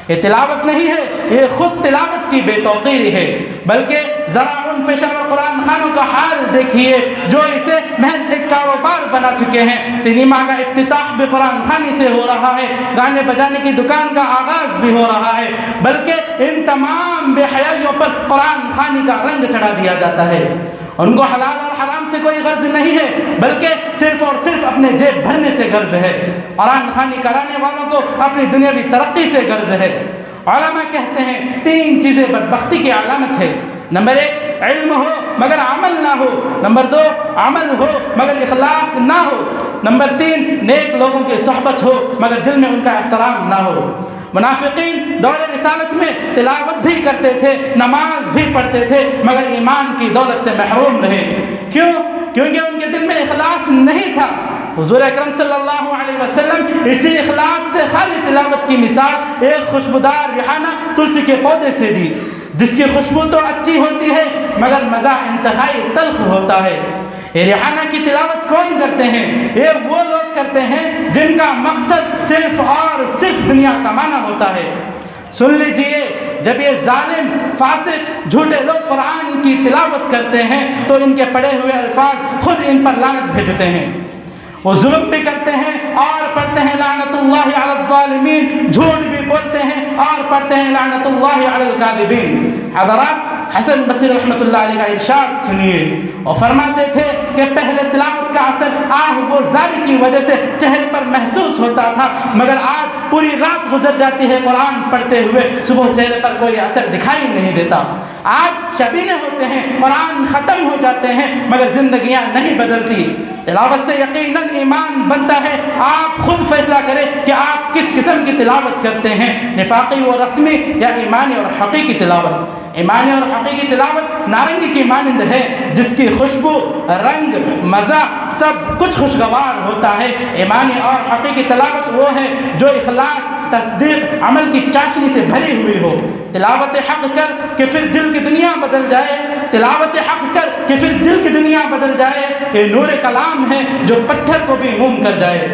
یہ تلاوت نہیں ہے، یہ خود تلاوت کی بے توقیری ہے، بلکہ ذرا ان پیشہ ور قرآن خوانوں کا حال دیکھیے جو اسے محض ایک کاروبار بنا چکے ہیں۔ سنیما کا افتتاح بھی قرآن خوانی سے ہو رہا ہے، گانے بجانے کی دکان کا آغاز بھی ہو رہا ہے، بلکہ ان تمام بے حیائیوں پر قرآن خوانی کا رنگ چڑھا دیا جاتا ہے۔ ان کو حلال اور حرام سے کوئی غرض نہیں ہے، بلکہ صرف اور صرف اپنے جیب بھرنے سے غرض ہے۔ قرآن خوانی کرانے والوں کو اپنی دنیاوی ترقی سے غرض ہے۔ علماء کہتے ہیں 3 چیزیں بدبختی کی علامت ہے۔ نمبر 1 علم ہو مگر عمل نہ ہو، نمبر 2 عمل ہو مگر اخلاص نہ ہو، نمبر 3 نیک لوگوں کی صحبت ہو مگر دل میں ان کا احترام نہ ہو۔ منافقین دور رسالت میں تلاوت بھی کرتے تھے، نماز بھی پڑھتے تھے، مگر ایمان کی دولت سے محروم رہے۔ کیوں؟ کیونکہ ان کے دل میں اخلاص نہیں تھا۔ حضور اکرم صلی اللہ علیہ وسلم اسی اخلاص سے خالی تلاوت کی مثال ایک خوشبودار ریحانہ تلسی کے پودے سے دی، جس کی خوشبو تو اچھی ہوتی ہے مگر مزہ انتہائی تلخ ہوتا ہے۔ یہ ریحانہ کی تلاوت کون کرتے ہیں؟ یہ وہ لوگ کرتے ہیں جن کا مقصد صرف اور صرف دنیا کمانا ہوتا ہے۔ سن لیجئے، جب یہ ظالم فاسق جھوٹے لوگ قرآن کی تلاوت کرتے ہیں تو ان کے پڑھے ہوئے الفاظ خود ان پر لعنت بھیجتے ہیں۔ وہ ظلم بھی کرتے ہیں اور پڑھتے ہیں لعنت اللہ علی الظالمین، جھوٹ بھی بولتے ہیں اور پڑھتے ہیں لعنت اللہ علی الکاذبین۔ حضرات، حسن بصری رحمۃ اللہ علیہ کا ارشاد سنیے، اور فرماتے تھے کہ پہلے تلاوت کا اثر آہ و زاری کی وجہ سے چہرے پر محسوس ہوتا تھا، مگر آج پوری رات گزر جاتی ہے قرآن پڑھتے ہوئے، صبح چہرے پر کوئی اثر دکھائی نہیں دیتا۔ آج شبینے ہوتے ہیں، قرآن ختم ہو جاتے ہیں، مگر زندگیاں نہیں بدلتی۔ تلاوت سے یقیناً ایمان بنتا ہے۔ آپ خود فیصلہ کریں کہ آپ کس قسم کی تلاوت کرتے ہیں، نفاقی و رسمی یا ایمانی اور حقیقی تلاوت۔ ایمانی اور حقیقی تلاوت نارنگی کی مانند ہے، جس کی خوشبو، رنگ، مزہ سب کچھ خوشگوار ہوتا ہے۔ ایمانی اور حقیقی تلاوت وہ ہے جو اخلاص، تصدیق، عمل کی چاشنی سے بھری ہوئی ہو۔ تلاوت حق کر کہ پھر دل کی دنیا بدل جائے، تلاوت حق کر کہ پھر دل کی دنیا بدل جائے، یہ نور کلام ہے جو پتھر کو بھی موم کر جائے۔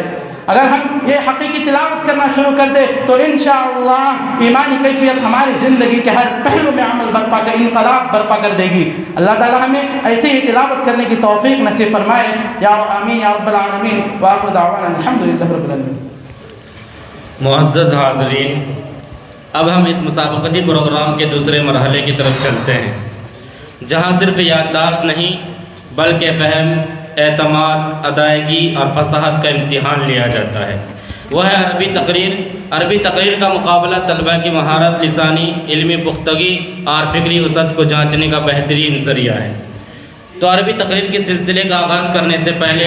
اگر ہم یہ حقیقی تلاوت کرنا شروع کر دیں تو انشاءاللہ ایمانی کیفیت ہماری زندگی کے ہر پہلو میں عمل برپا کر انقلاب برپا کر دے گی۔ اللہ تعالی ہمیں ایسے ہی تلاوت کرنے کی توفیق نصیب فرمائے، یا آمین یا رب العالمین۔ وآخر دعوانا الحمدللہ رب العالمین۔ معزز حاضرین، اب ہم اس مسابقتی پروگرام کے دوسرے مرحلے کی طرف چلتے ہیں، جہاں صرف یادداشت نہیں بلکہ فہم، اعتماد، ادائیگی اور فصاحت کا امتحان لیا جاتا ہے۔ وہ ہے عربی تقریر۔ عربی تقریر کا مقابلہ طلباء کی مہارت، لسانی، علمی پختگی اور فکری وسعت کو جانچنے کا بہترین ذریعہ ہے۔ تو عربی تقریر کے سلسلے کا آغاز کرنے سے پہلے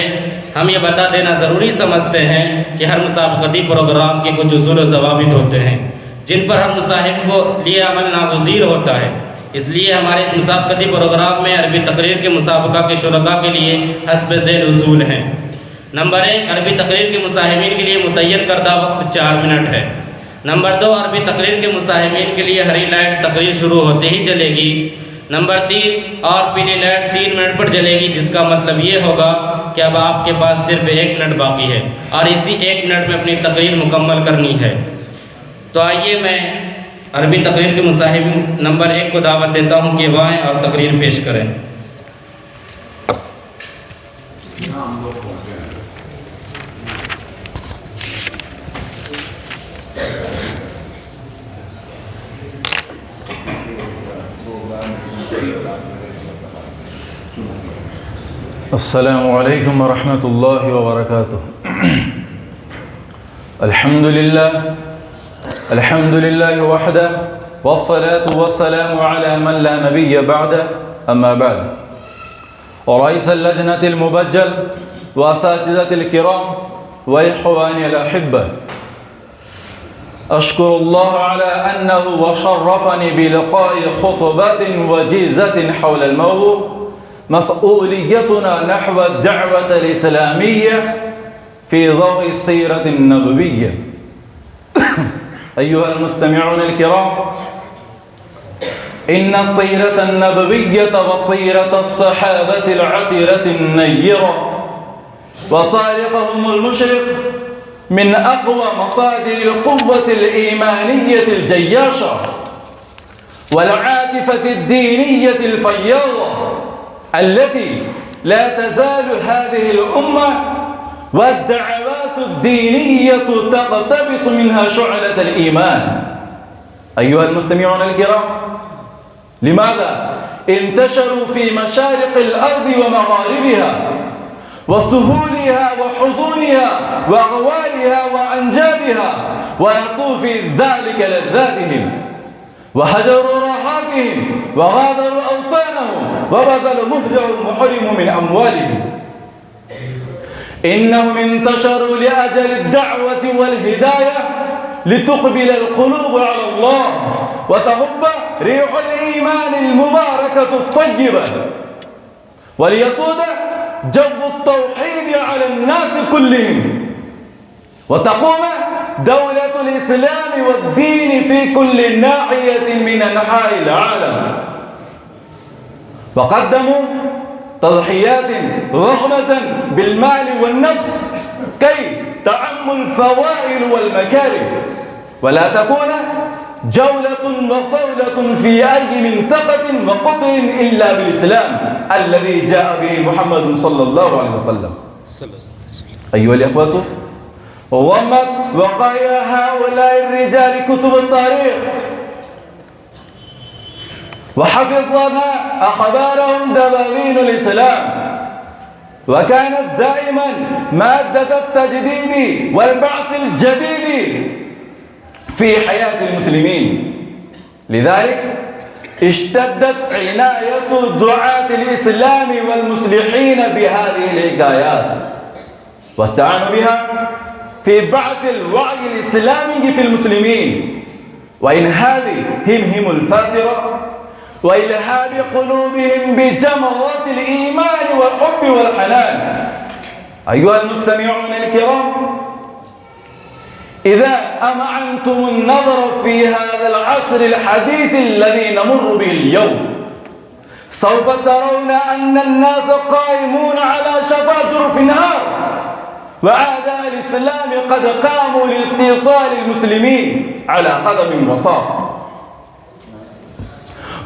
ہم یہ بتا دینا ضروری سمجھتے ہیں کہ ہر مسابقتی پروگرام کے کچھ اصول و ضوابط ہوتے ہیں جن پر ہر مصاحب کو لیے عمل ناگزیر ہوتا ہے۔ اس لیے ہمارے اس مسابقتی پروگرام میں عربی تقریر کے مسابقہ کے شرکاء کے لیے حسب ذیل اصول ہیں۔ نمبر 1، عربی تقریر کے مصاحبین کے لیے متعین کردہ وقت 4 منٹ ہے۔ نمبر 2، عربی تقریر کے مصاحبین کے لیے ہری لائٹ تقریر شروع ہوتے ہی جلے گی۔ نمبر 3، اور پیلی لائٹ 3 منٹ پر جلے گی، جس کا مطلب یہ ہوگا کہ اب آپ کے پاس صرف 1 منٹ باقی ہے اور اسی 1 منٹ میں اپنی تقریر مکمل کرنی ہے۔ تو آئیے میں عربی تقریر کے مصاحب نمبر 1 کو دعوت دیتا ہوں کہ وہ آئیں اور تقریر پیش کریں۔ السلام علیکم ورحمۃ اللہ وبرکاتہ۔ الحمد للہ وحدہ والصلاة والسلام على من لا نبی بعدہ، اما بعد۔ ورئیس اللجنة المبجل واساتذة الكرام واخواني الأحبة، أشكر الله على أنه وشرفني بلقاء خطبة وجيزة حول الموضوع مسؤوليتنا نحو الدعوة الإسلامية في ضوء السيرة النبوية۔ أيها المستمعون الكرام، إن السيرة النبوية وسيرة الصحابة العطرة النيرة وطارقهم المشرق من أقوى مصادر القوة الإيمانية الجياشة والعاطفة الدينية الفياضة التي لا تزال هذه الأمة والدعوات الدينية تقتبس منها شعلة الإيمان. أيها المستمعون الكرام، لماذا انتشروا في مشارق الأرض ومغاربها وسهولها وحزونها وأغوالها وأنجابها ونسوا في ذلك لذاتهم وهجروا راحاتهم وغادروا أوطانهم وبذلوا مهجهم وحرموا من أموالهم؟ إنهم انتشروا لأجل الدعوة والهداية لتقبل القلوب على الله وتهب ريح الإيمان المباركة الطيبة وليسود جو التوحيد على الناس كلهم وتقوم دولة الإسلام والدين في كل ناحية من أنحاء العالم. وقدموا تضحيات ضخمة بالمال والنفس كي تعم الفوائد والمكارم ولا تكون جولة وصولة في أي منطقة وقطر إلا بالإسلام الذي جاء به محمد صلى الله عليه وسلم. أيها الإخوة، وضمت وقايا هؤلاء الرجال كتب التاريخ وحفظنا أخبارهم دواوين الإسلام، وكانت دائما مادة التجديد والبعث الجديد في حياة المسلمين. لذلك اشتدت عناية دعاة الإسلام والمصلحين بهذه الحكايات واستعانوا بها في بعث الوعي الإسلامي في المسلمين وإنهاض همهم الفاترة وإلهاب قلوبهم بجمرات الإيمان والحب والحنان. أيها المستمعون الكرام، إذا أمعنتم النظر في هذا العصر الحديث الذي نمر به اليوم سوف ترون أن الناس قائمون على شفا جرف النهار، وأعداء الإسلام قد قاموا لاستئصال المسلمين على قدم وساق،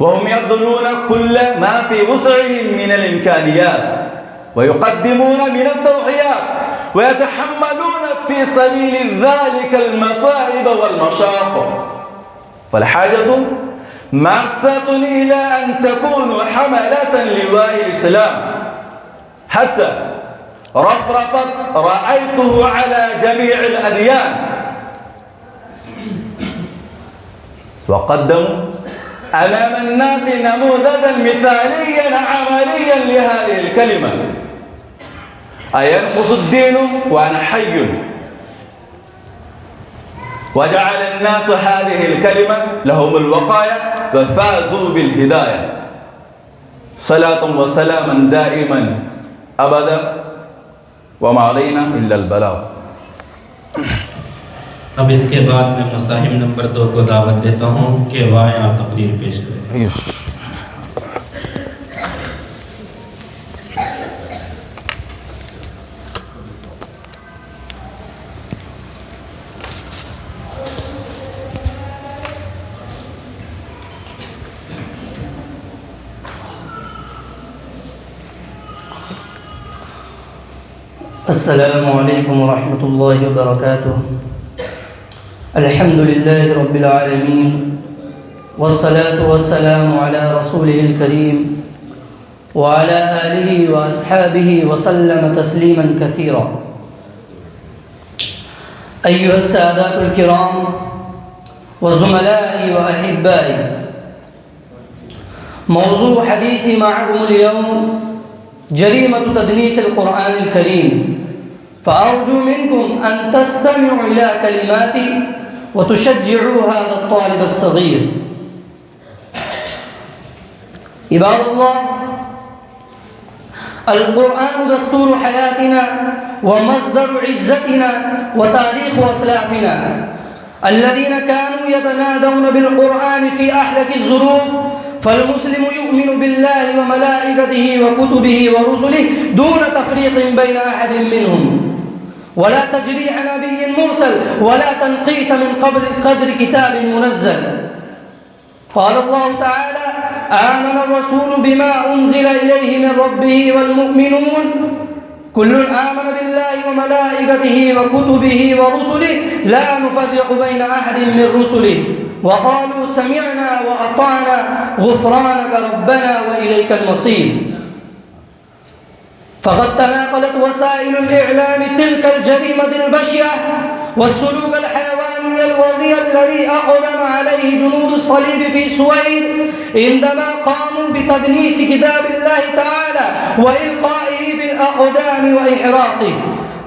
وهم يبذلون كل ما في وسعهم من الإمكانيات ويقدمون من التضحيات ويتحملون في سبيل ذلك المصائب والمشاق. فالحاجة ماسة إلى أن تكونوا حملة لواء الإسلام حتى رفرفت رأيته على جميع الأديان، وقدموا أمام الناس نموذجا مثاليا عمليا لهذه الكلمة: أينقص الدين وأنا حي؟ وجعل الناس هذه الكلمة لهم الوقاية وفازوا بالهداية. صلاة وسلاما دائما أبدا وما علينا إلا البلاغ. اب اس کے بعد میں مصاحب نمبر 2 کو دعوت دیتا ہوں کہ وہ آئیں اور تقریر پیش کریں. السلام علیکم ورحمۃ اللہ وبرکاتہ. الحمد للہ رب العالمین والصلاة والسلام على رسوله الكريم وعلى آله وأصحابه وسلم تسليما كثيرا. أيها السادات الكرام وزملائي وأحبائي، موضوع حديثي معكم اليوم جريمة تدنيس القرآن الكريم، فأرجو منكم أن تستمعوا إلى كلماتي وتشجعوا هذا الطالب الصغير. عباد الله، القرآن دستور حياتنا ومصدر عزتنا وتاريخ أسلافنا الذين كانوا يتنادون بالقرآن في أحلك الظروف. فالمسلم يؤمن بالله وملائكته وكتبه ورسله دون تفريق بين أحد منهم، ولا تجريح نبي مرسل ولا تنقيس من قدر كتاب منزل. قال الله تعالى: آمن الرسول بما أنزل إليه من ربه والمؤمنون كل آمن بالله وملائكته وكتبه ورسله لا نفرق بين أحد من رسله وقالوا سمعنا وأطعنا غفرانك ربنا وإليك المصير. فقد تناقلت وسائل الإعلام تلك الجريمة البشعة والسلوك الحيواني الوضيع الذي أقدم عليه جنود الصليب في سويد عندما قاموا بتدنيس كتاب الله تعالى وإلقائه في الأقدام وإحراقه.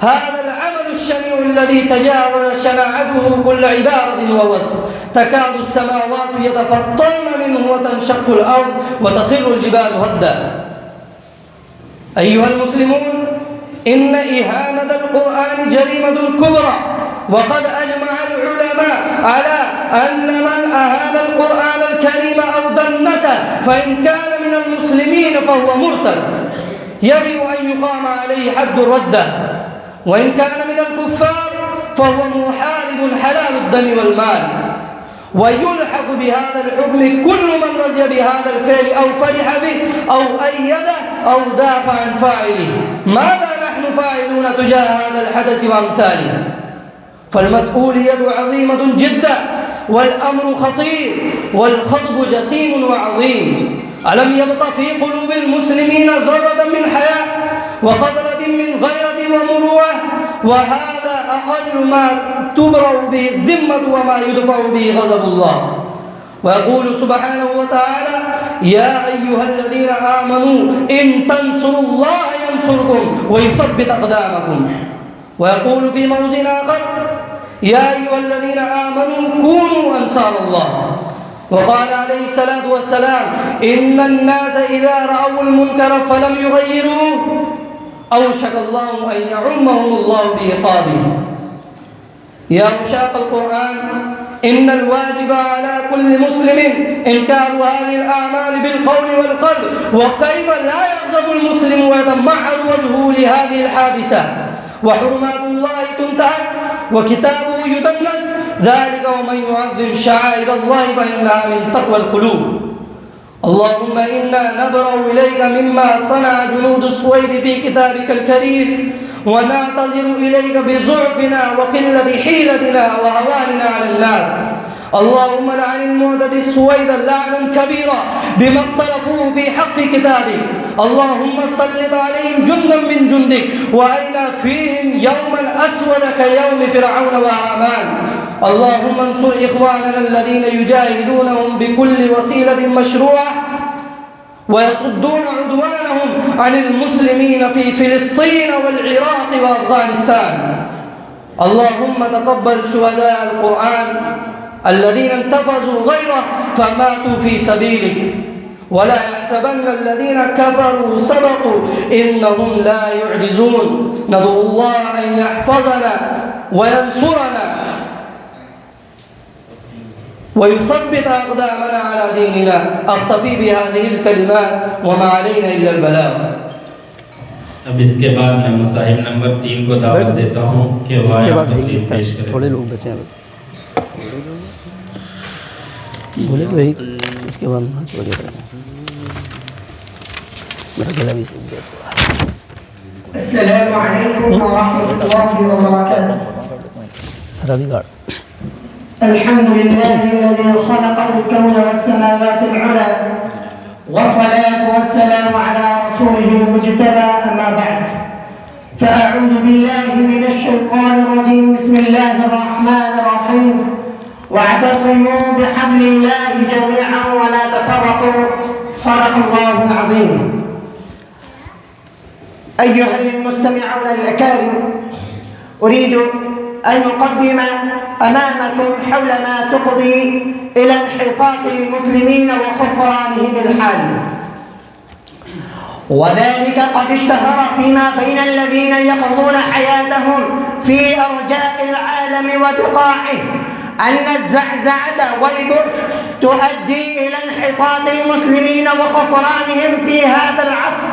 هذا العمل الشنيع الذي تجاوز شناعته كل عبارة ووصف، تكاد السماوات يتفطرن منه وتنشق الأرض وتخر الجبال هدا. أيها المسلمون، إن إهانة القرآن جريمة كبرى، وقد أجمع العلماء على أن من أهان القرآن الكريم أو دنسه فإن كان من المسلمين فهو مرتد يجب أن يقام عليه حد الردة، وإن كان من الكفار فهو محارب حلال الدم والمال. ويلحق بهذا الحكم كل من رضي بهذا الفعل أو فرح به أو أيده أو دافع عن فاعله. ماذا نحن فاعلون تجاه هذا الحدث وأمثاله؟ فالمسؤولية عظيمة جدا والأمر خطير والخطب جسيم وعظيم. ألم يبق في قلوب المسلمين ذرة من حياة وقدرة من غيرة ومروءة؟ وهذا أقل ما تبرأ به الذمة وما يدفع به غضب الله. ويقول سبحانه وتعالى: يا أيها الذين آمنوا إن تنصروا الله ينصركم ويثبت أقدامكم. ويقول في موضع آخر: يا أيها الذين آمنوا كونوا أنصار الله. وقال عليه الصلاة والسلام: إن الناس إذا رأوا المنكر فلم يغيروه أوشك الله أن يعمهم الله بعقابه. يا عشاق القرآن، إن الواجب على كل مسلم إنكار هذه الأعمال بالقول والقلب. وكيف لا يغضب المسلم ويتمعر وجهه لهذه الحادثة؟ وحرمات الله تنتهك وكتابه يدنس، ذلك ومن يعظم شعائر الله فإنها من تقوى القلوب. اللهم إنا نبرأ إليك مما صنع جنود السويد في كتابك الكريم، ونعتذر إليك بضعفنا وقلة حيلتنا وهواننا على الناس. اللهم لعن المعتدي السويد لعنا كبيرا بما اقترفوه في حق كتابك. اللهم سلط عليهم جندا من جندك وأرنا فيهم يوما أسود كيوم فرعون وهامان. اللهم انصر إخواننا الذين يجاهدونهم بكل وسيلة مشروعة ويصدون عدوانهم عن المسلمين في فلسطين والعراق وأفغانستان. اللهم تقبل شهداء القرآن الذين انتفضوا غيره فماتوا في سبيلك، ولا يحسبن الذين كفروا سبقوا إنهم لا يعجزون. ندعو الله أن يحفظنا وينصرنا ويثبت أقدامنا على ديننا. أكتفي بهذه الكلمات وما علينا إلا البلاغ. اب اس کے بعد میں مصاحب نمبر 3 کو دعوت دیتا ہوں کہ وہ تقریر پیش کریں. تھوڑے لوگ بچے ہیں، بولے تو ایک اس کے بعد میرا گلا بھی سن گیا. السلام علیکم ورحمۃ اللہ وبرکاتہ. روی گاڑ. الحمد لله الذي خلق الكون والسماوات العلى، والصلاة والسلام على رسوله المجتبى، أما بعد، فأعوذ بالله من الشيطان الرجيم. بسم الله الرحمن الرحيم. واعتصموا بحبل الله جميعا ولا تفرقوا، صدق الله العظيم. أيها المستمعون الأكارم، أريد أن أقدم أمامكم حول ما تقضي إلى انحطاط المسلمين وخسرانهم الحالي، وذلك قد اشتهر فيما بين الذين يقضون حياتهم في أرجاء العالم وبقاعه أن الزعزعة والبؤس تؤدي إلى انحطاط المسلمين وخسرانهم في هذا العصر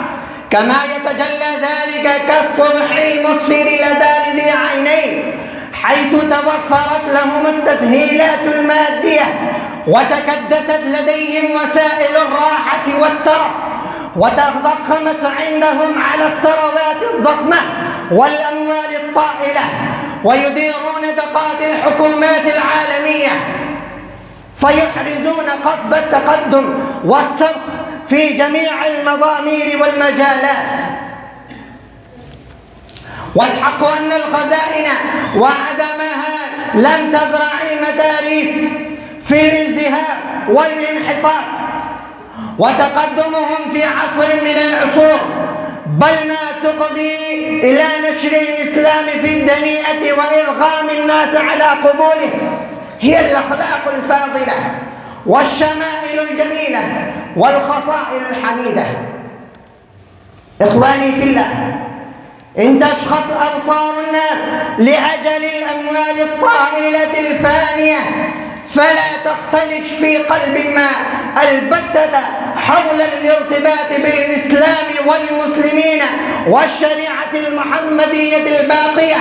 كما يتجلى ذلك كالصبح المسفر لدى ذي عينين، حيث توفرت لهم التسهيلات المادية وتكدست لديهم وسائل الراحة والترف، وتضخمت عندهم على الثروات الضخمة والأموال الطائلة، ويديرون دقات الحكومات العالمية، فيحرزون قصب التقدم والسبق في جميع المضامير والمجالات. والحق أن الخزائن وعدمها لم تزرع المدارس في الازدهار والانحطاط وتقدمهم في عصر من العصور، بل ما تقضي إلى نشر الإسلام في الدنيئة وإرغام الناس على قبوله هي الأخلاق الفاضلة والشمائل الجميلة والخصائل الحميدة. إخواني في الله، إن تشخص أبصار الناس لأجل الأموال الطائلة الفانية فلا تختلج في قلب ما البتة حول الارتباط بالإسلام والمسلمين والشريعة المحمدية الباقية،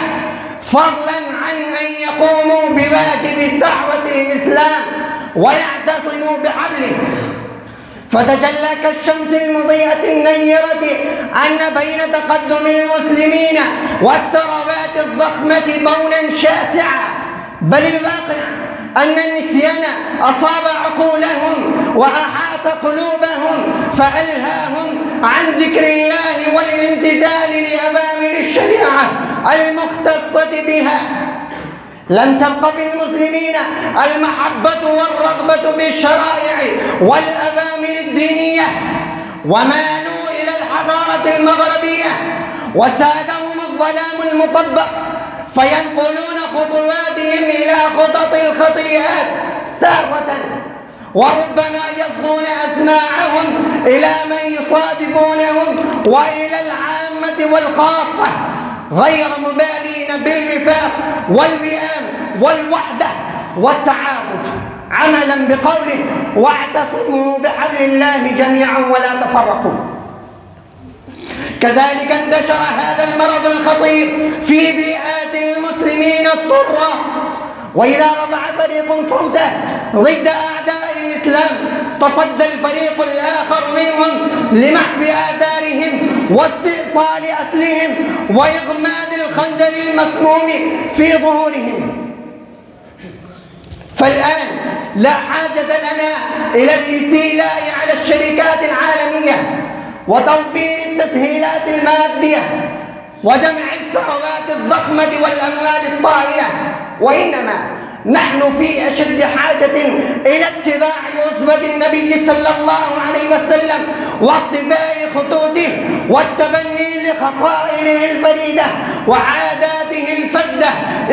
فضلا عن أن يقوموا بواجب الدعوة للإسلام ويعتصموا بحبله. فتجلى كالشمس المضيئة النيرة أن بين تقدم المسلمين والثروات الضخمة بونا شاسعا، بل الواقع أن النسيان أصاب عقولهم وأحاط قلوبهم فألهاهم عن ذكر الله والامتثال لأوامر الشريعة المختصة بها. لم تبق في المسلمين المحبة والرغبة بالشرائع والأوامر الدينية، ومالوا إلى الحضارة المغربية وسادهم الظلام المطبق، فينقلون خطواتهم إلى خطط الخطيئات تارة، وربما يصغون أسماعهم إلى من يصادفونهم وإلى العامة والخاصة، غير مبالين بالوفاق والوئام والوحدة والتعاضد، عملا بقوله واعتصموا بحبل الله جميعا ولا تفرقوا. كذلك انتشر هذا المرض الخطير في بيئات المسلمين الطرة، وإذا رفع فريق صوته ضد أعداء الإسلام تصدى الفريق الآخر منهم لمحو آثارهم واستئصال أسلهم وإغماد الخنجر المسموم في ظهورهم. فالآن لا حاجة لنا إلى الاستيلاء على الشركات العالمية وتوفير التسهيلات المادية وجمع الثروات الضخمة والأموال الطائلة، وإنما نحن في أشد حاجة إلى اتباع أسوة النبي صلى الله عليه وسلم واقتفاء خطوته والتبني لخصائله الفريدة وعاداته الفذة،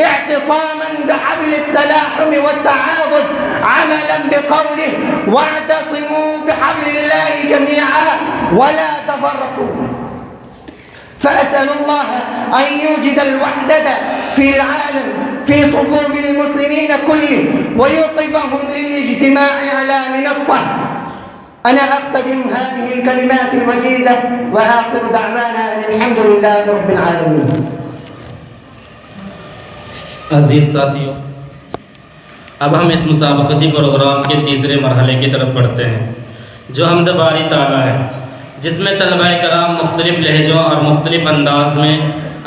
اعتصاما بحبل التلاحم والتعاضد، عملا بقوله واعتصموا بحبل الله جميعا ولا تفرقوا. فأسأل الله أن يوجد الوحدة في العالم في صفوف المسلمين كلهم ويوقفهم للاجتماع على منصة. أنا أختتم هذه الكلمات الوجيزة وآخر دعوانا أن الحمد لله رب العالمين. عزیز ساتھیوں، اب ہم اس مسابقتی پروگرام کے تیسرے مرحلے کی طرف بڑھتے ہیں، جو حمد باری تعالیٰ ہے، جس میں طلبہ کرام مختلف لہجوں اور مختلف انداز میں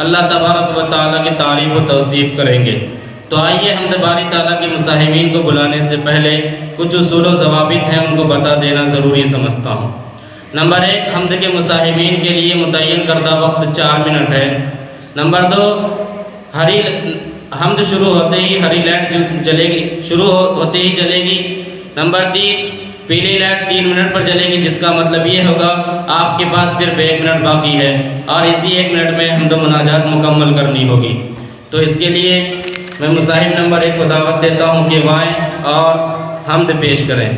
اللہ تبارک و تعالیٰ کی تعریف و توصیف کریں گے۔ تو آئیے حمد باری تعالیٰ کے مصاحبین کو بلانے سے پہلے کچھ اصول و ضوابط ہیں، ان کو بتا دینا ضروری سمجھتا ہوں۔ نمبر 1، حمد کے مصاحبین کے لیے متعین کردہ وقت 4 منٹ ہے۔ نمبر 2، حمد شروع ہوتے ہی ہری لائٹ جلے گی، شروع ہوتے ہی جلے گی۔ نمبر 3، پیلی لائٹ 3 منٹ پر جلے گی، جس کا مطلب یہ ہوگا آپ کے پاس صرف 1 منٹ باقی ہے اور اسی 1 منٹ میں حمد و مناجات مکمل کرنی ہوگی۔ تو اس کے لیے میں مصاحب نمبر 1 کو دعوت دیتا ہوں کہ وہ آئیں اور حمد پیش کریں۔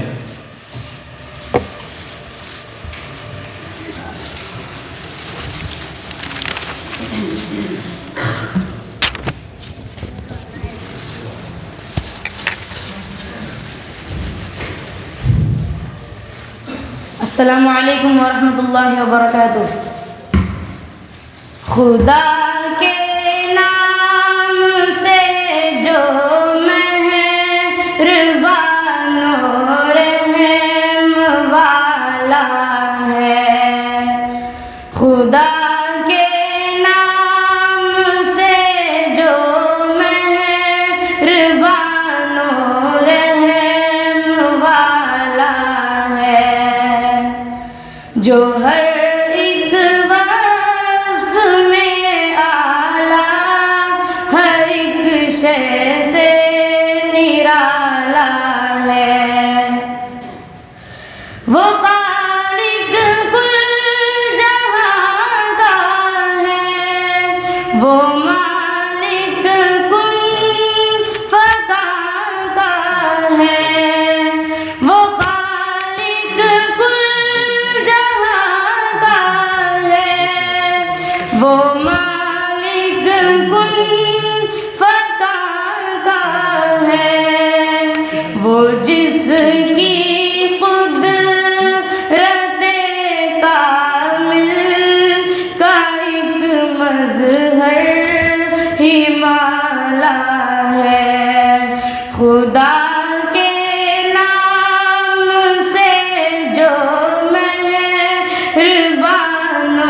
السلام علیکم ورحمۃ اللہ وبرکاتہ۔ خدا کے نام سے جو مہربان و رحم والا ہے، خدا کے نام سے جو مہربان و رحم والا ہے، جو ہر ایک وصف میں اعلیٰ، ہر ایک شے سے نرالا ہے، وہ خالق کل جہاں کا ہے، وہ مالک کل فقا کا ہے، وہ خالق کل جہاں کا ہے، وہ مالک کل فقا کا ہے، وہ جس کی قدرت کامل کا ایک مظہر ہی مالا ہے، خدا کے نام سے جو مہربان و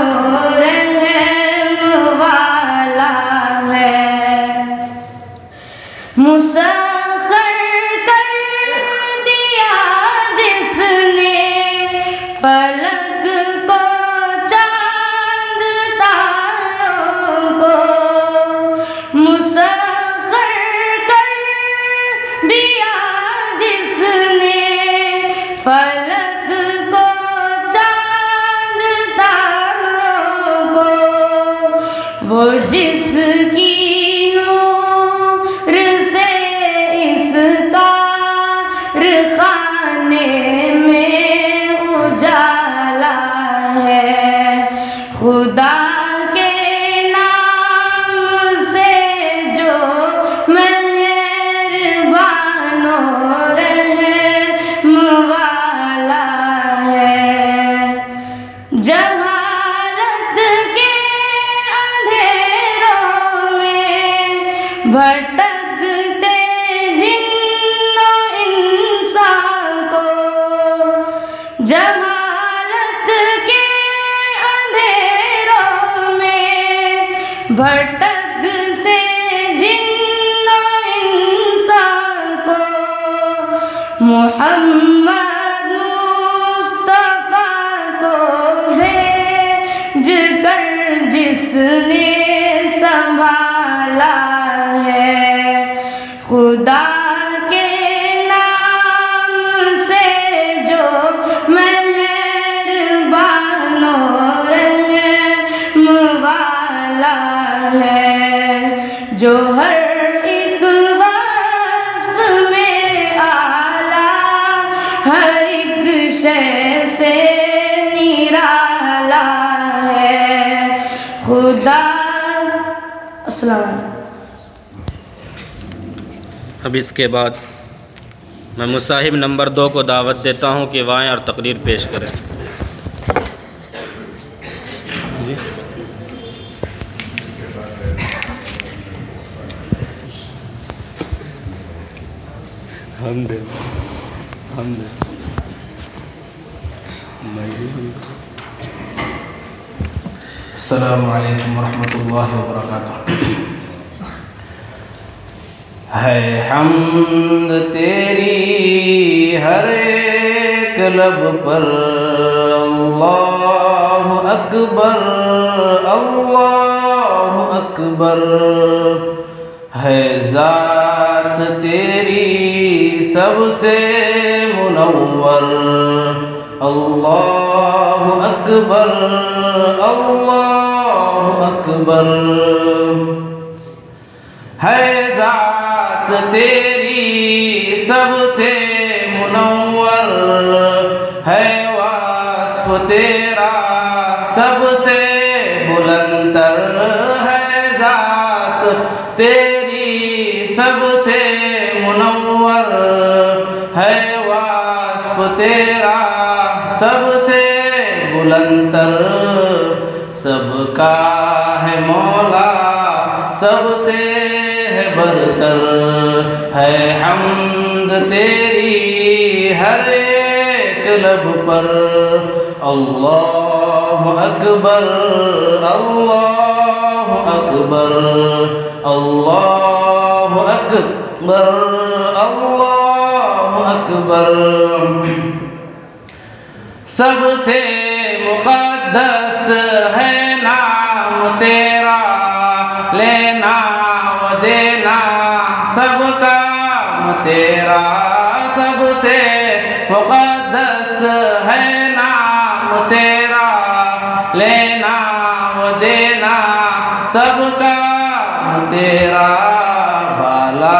رحم والا ہے، مسخر کر دیا جس نے فلک کو چاند تاروں کو، مسخر کر دیا جس نے فلک کو چاند تاروں کو، وہ جس کی نور سے اس کارخانے میں اجالا ہے، خدا کے نام سے جو مہربان و رحم والا ہے، جہالت کے اندھیروں میں بھٹکتے جن و انسان کو، جہالت کے اندھیروں میں بھٹکتے جن و انسان کو، محمد مصطفیٰ کو بھیج کر جس نے سنبھالا ہے، خدا کے نام سے جو مہربان و رحم والا ہے، جو ہر ایک وصف میں اعلیٰ، ہر ایک شے سے نرالا ہے، خدا. السلام علیکم. اب اس کے بعد میں مصاحب نمبر 2 کو دعوت دیتا ہوں کہ وہ آئیں اور تقریر پیش کریں. السلام علیکم ورحمۃ اللہ وبرکاتہ. ہے حمد تیری ہر ایک لب پر، اللہ اکبر اللہ اکبر، ہے ذات تیری سب سے منور، اللہ اکبر اللہ اکبر، ہے ذات تیری سب سے منور، ہے وصف تیرا سب سے بلندر، ہے ذات تیری سب سے منور، ہے وصف تیرا سب سے بلندر، سب کا ہے سب سے برتر ہے حمد تیری ہر ایک لب پر اللہ اکبر اللہ اکبر اللہ اکبر اللہ اکبر سب سے مقدس ہے نام تیرا لینا و دینا سب کام تیرا سب سے مقدس ہے نام تیرا لینا و دینا سب کام تیرا بالا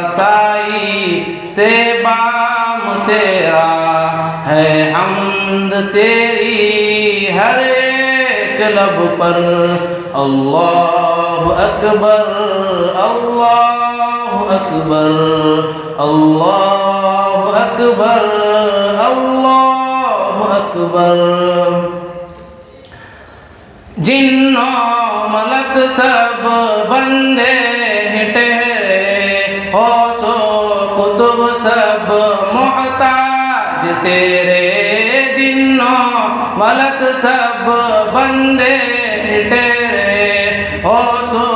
رسائی سے بام تیرا ہے حمد تیری ہر ایک لب پر اللہ اکبر اللہ اکبر اللہ اکبر اللہ اکبر جن و ملک سب بندے ٹھہرے غوث و قطب سب محتاج تیرے جن و ملک سب بندے ٹھہرے غوث و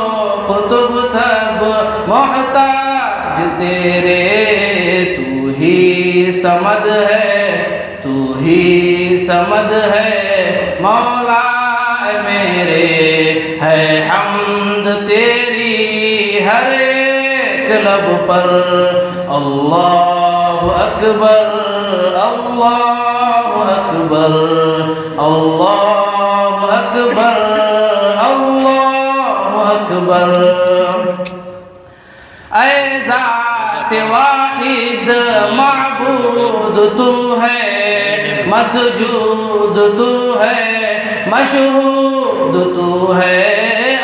قطب سب محتاج تیرے تو ہی صمد ہے تو ہی صمد ہے مولا میرے ہے حمد تیری ہر ایک لب پر اللہ اکبر اللہ اکبر اللہ اکبر اللہ اکبر اے ذات واحد معبود تو ہے مسجود تو ہے مشہود تو ہے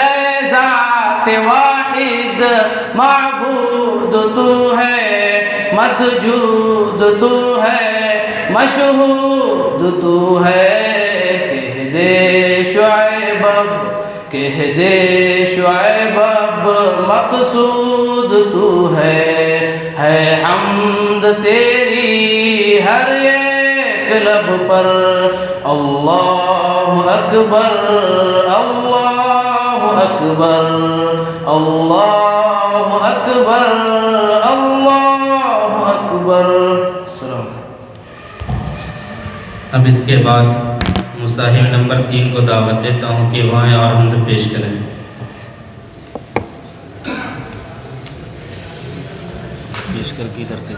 اے ذات واحد معبود تو ہے مسجود تو ہے مشہود تو ہے کہہ دے شعیب اب کہہ دے شعیب اب مقصود تو ہے حمد تیری ہر ایک لب پر اللہ اکبر اللہ اکبر اللہ اکبر اللہ اکبر اب اس کے بعد مصاحب نمبر 3 کو دعوت دیتا ہوں کہ وہاں اور ہم پیش کریں پیش کر کی ادھر سے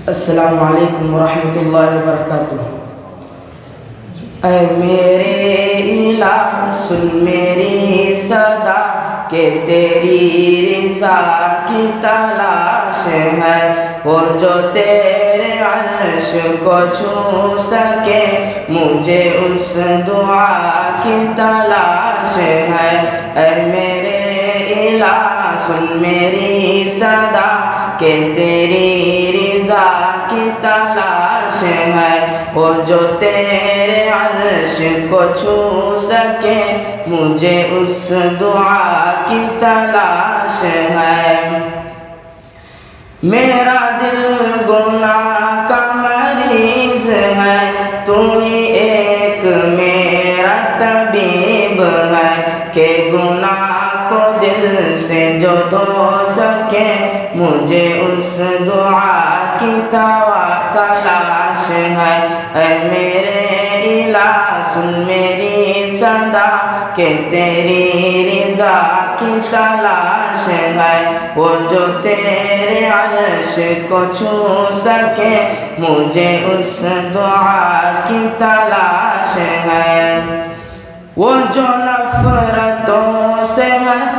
السلام علیکم ورحمۃ اللہ وبرکاتہ اے میرے الہ سن میری صدا کہ تیری رضا کی تلاش ہے وہ جو تیرے عرش کو چھو سکے مجھے اس دعا کی تلاش ہے اے میرے الہ سن میری صدا کہ تیری رضا کی تلاش ہے وہ جو تیرے عرش کو چھو سکے مجھے اس دعا کی تلاش ہے میرا دل گناہ کا مریض ہے تو ہی ایک میرا طبیب ہے کہ گناہ کو دل سے جو دھو سکے مجھے اس دعا کی تلاش ہے اے میرے الہ سن میری صدا کہ تیری رضا کی تلاش ہے وہ جو تیرے عرش کو چھو سکے مجھے اس دعا کی تلاش ہے وہ جو نفرتوں سے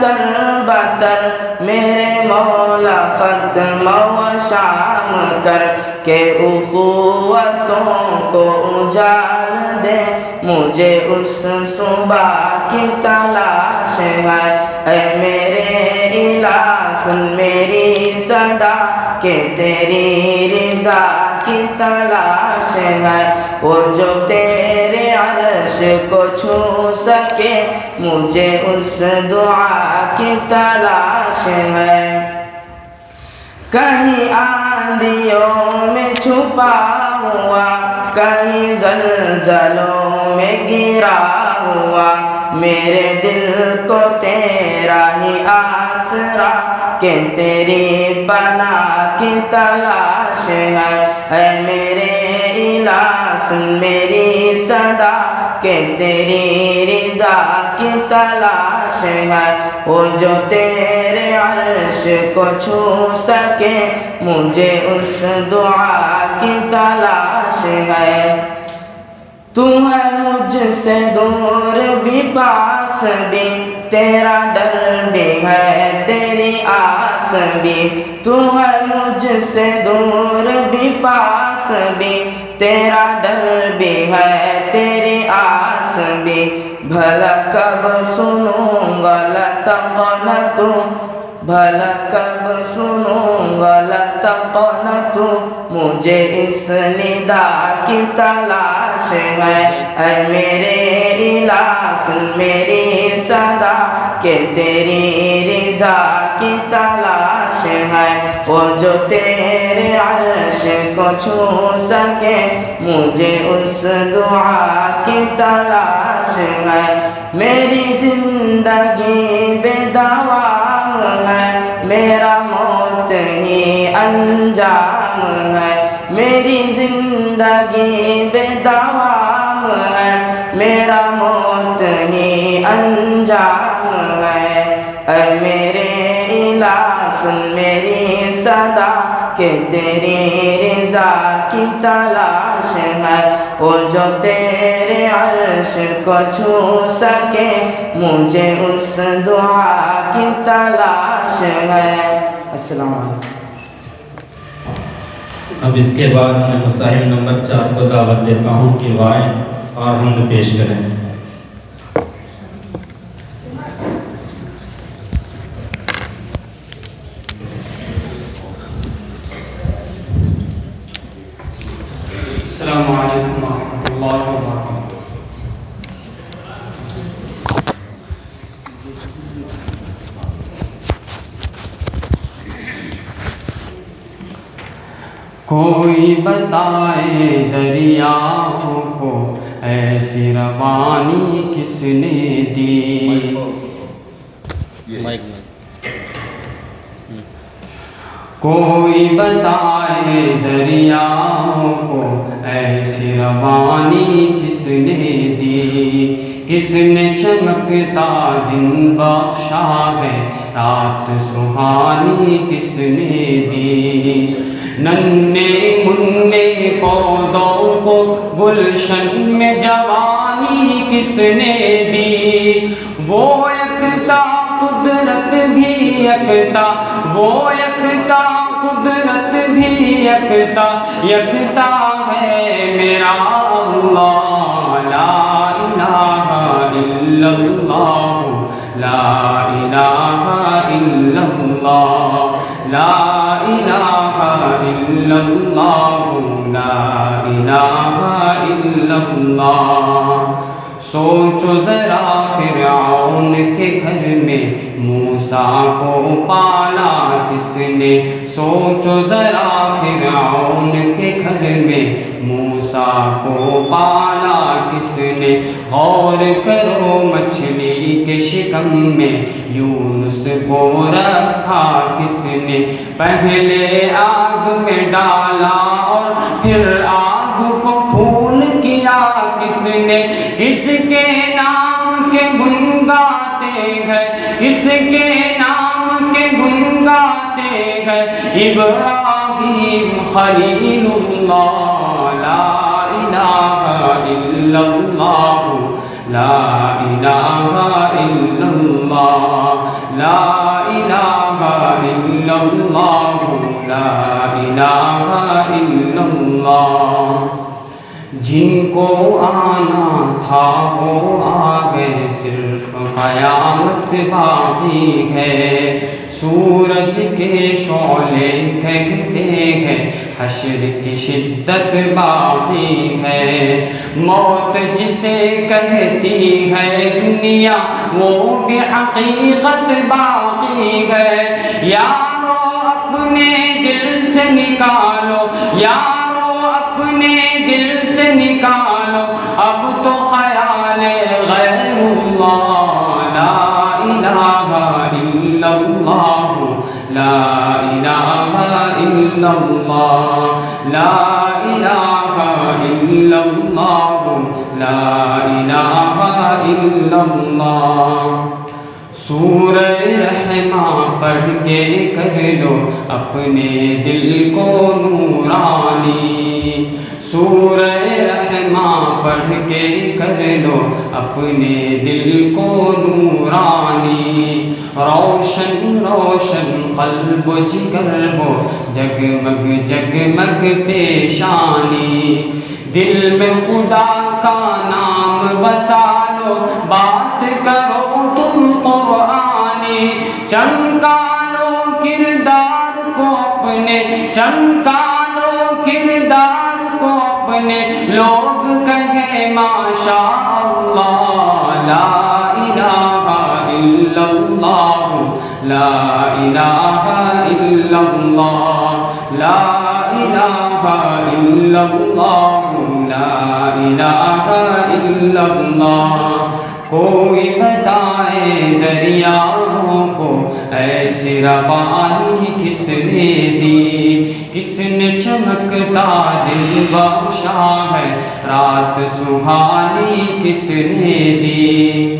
تر بتر میرے مولا ختم و شام کر کے اخوتوں کو اجال دے مجھے اس صبح کی تلاش ہے اے میرے الہ سن میری صدا کہ تیری رضا کی تلاش ہے، وہ جو تیرے عرش کو چھو سکے مجھے اس دعا کی تلاش ہے۔ کہیں آندھیوں میں چھپا ہوا، کہیں زلزلوں میں گرا ہوا، میرے دل کو تیرا ہی آسرا کہ تیری پناہ کی تلاش ہے۔ اے میرے الہ سن میری صدا کہ تیری رضا کی تلاش ہے، وہ جو تیرے عرش کو چھو سکے مجھے اس دعا کی تلاش ہے۔ تو ہے مجھ سے دور بھی پاس بھی، تیرا ڈر بھی ہے تیری آس بھی، تو ہے مجھ سے دور بھی پاس بھی، تیرا ڈر بھی ہے تیری آس بھی، بھلا کب سنوں گا لتقنت، بھلا کب سنوں گا لتقنت، مجھے اس ندا کی تلاش ہے۔ اے میرے الہ سن میری صدا کہ تیری رضا کی تلاش ہے، وہ جو تیرے عرش کو چھو سکے مجھے اس دعا کی تلاش ہے۔ میری زندگی بے دوام ہے، میرا موت ہی انجام ہے، میری زندگی بے دوام ہے، میرا موت ہی انجام ہے۔ اے میرے الہ سن میری صدا کہ تیری رضا کی تلاش ہے، وہ جو تیرے عرش کو چھو سکے مجھے اس دعا کی تلاش ہے۔ السلام علیکم۔ اب اس کے بعد میں مستحب نمبر 4 کو دعوت دیتا ہوں کہ وہ آئیں اور حمد پیش کریں۔ السلام علیکم ورحمۃ اللہ وبرکاتہ۔ کوئی بتائے دریاؤں کو ایسی روانی کس نے دی، کوئی بتائے دریاؤں کو ایسی روانی کس نے دی، کس نے چمکتا دن بخشا ہے رات سہانی کس نے دی، ننھے منھے پودوں کو گلشن میں جوانی کس نے دی، وہ یکتا قدرت بھی یکتا، وہ یکتا قدرت بھی یکتا، یکتا ہے میرا اللہ، لا الہ الا اللہ، لا الہ الا اللہ، لا الہ الا اللہ، لا الہ الا اللہ۔ سوچو ذرا فرعون کے گھر میں موسیٰ کو پالا کس نے، سوچو ذرا فرعون کے گھر میں موسیٰ کو پالا کس نے، غور کرو مچھلی کے شکم میں یونس کو رکھا کس نے، پہلے آگ میں ڈالا اور پھر آگ کو پھول کیا کس نے، کس کے نام کے گن گاتے گئے، کس کے نام کے گن گاتے گئے ابراہیم خلیل اللہ، لا الہ الا اللہ، لا الہ الا اللہ، لا الہ الا اللہ، لا الہ الا اللہ۔ جن کو آنا تھا وہ آ گئے، صرف قیامت باقی ہے، سورج کے شعلے کہتے ہیں حشر کی شدت باقی ہے، موت جسے کہتی ہے دنیا وہ بھی حقیقت باقی ہے۔ یارو اپنے دل سے نکالو، یارو اپنے دل سے نکالو اب تو خیال غیر اللہ، لا الہ الا اللہ، لا الہ الا اللہ، لا الہ الا اللہ، لا الہ الا اللہ۔ سورہ رحمہ پڑھ کے کر لو اپنے دل کو نورانی، سورہ رحمہ پڑھ کے کر لو اپنے دل کو نورانی، روشن روشن قلب و جگر ہو جگمگ جگمگ پیشانی، دل میں خدا کا نام بسا لو بات کرو تم قرآنی، چمکا لو کردار کو اپنے، چمکا لو کردار کو اپنے، لوگ کہیں ماشاء اللہ، لا الہ الا اللہ، لا الہ الا اللہ، لا الہ الا اللہ، لا الہ الا اللہ۔ کوئی بتائے دریاؤں کو ایسی روانی کس نے دی، کس نے چمکتا دن بخشا ہے رات سہانی کس نے دی۔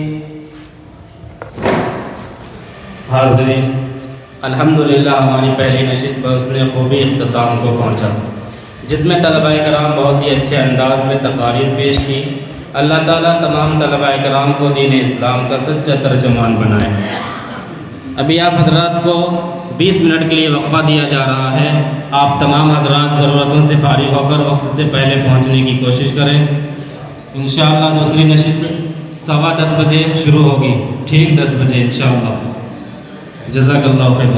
حاضرین، الحمدللہ ہماری پہلی نشست بحسن خوبی اختتام کو پہنچا، جس میں طلبہ کرام بہت ہی اچھے انداز میں تقاریر پیش کی۔ اللہ تعالیٰ تمام طلبہ کرام کو دین اسلام کا سچا ترجمان بنائے۔ ابھی آپ حضرات کو 20 منٹ کے لیے وقفہ دیا جا رہا ہے، آپ تمام حضرات ضرورتوں سے فارغ ہو کر وقت سے پہلے پہنچنے کی کوشش کریں۔ انشاءاللہ دوسری نشست 10:15 بجے شروع ہوگی، ٹھیک 10 بجے انشاءاللہ۔ جزاک اللہ خیر۔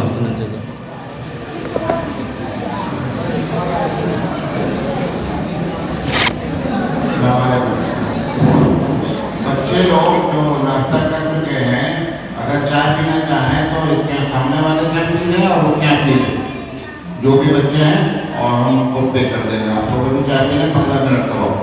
بچے لوگ جو ناشتہ کر چکے ہیں اگر چائے پینا چاہیں تو اس کے سامنے والے کینٹین ہے اور اس کینٹین ہے، جو بھی بچے ہیں اور ہم خود پے کر دیں گے، آپ لوگ بھی چائے پینے 15 منٹ کا وقت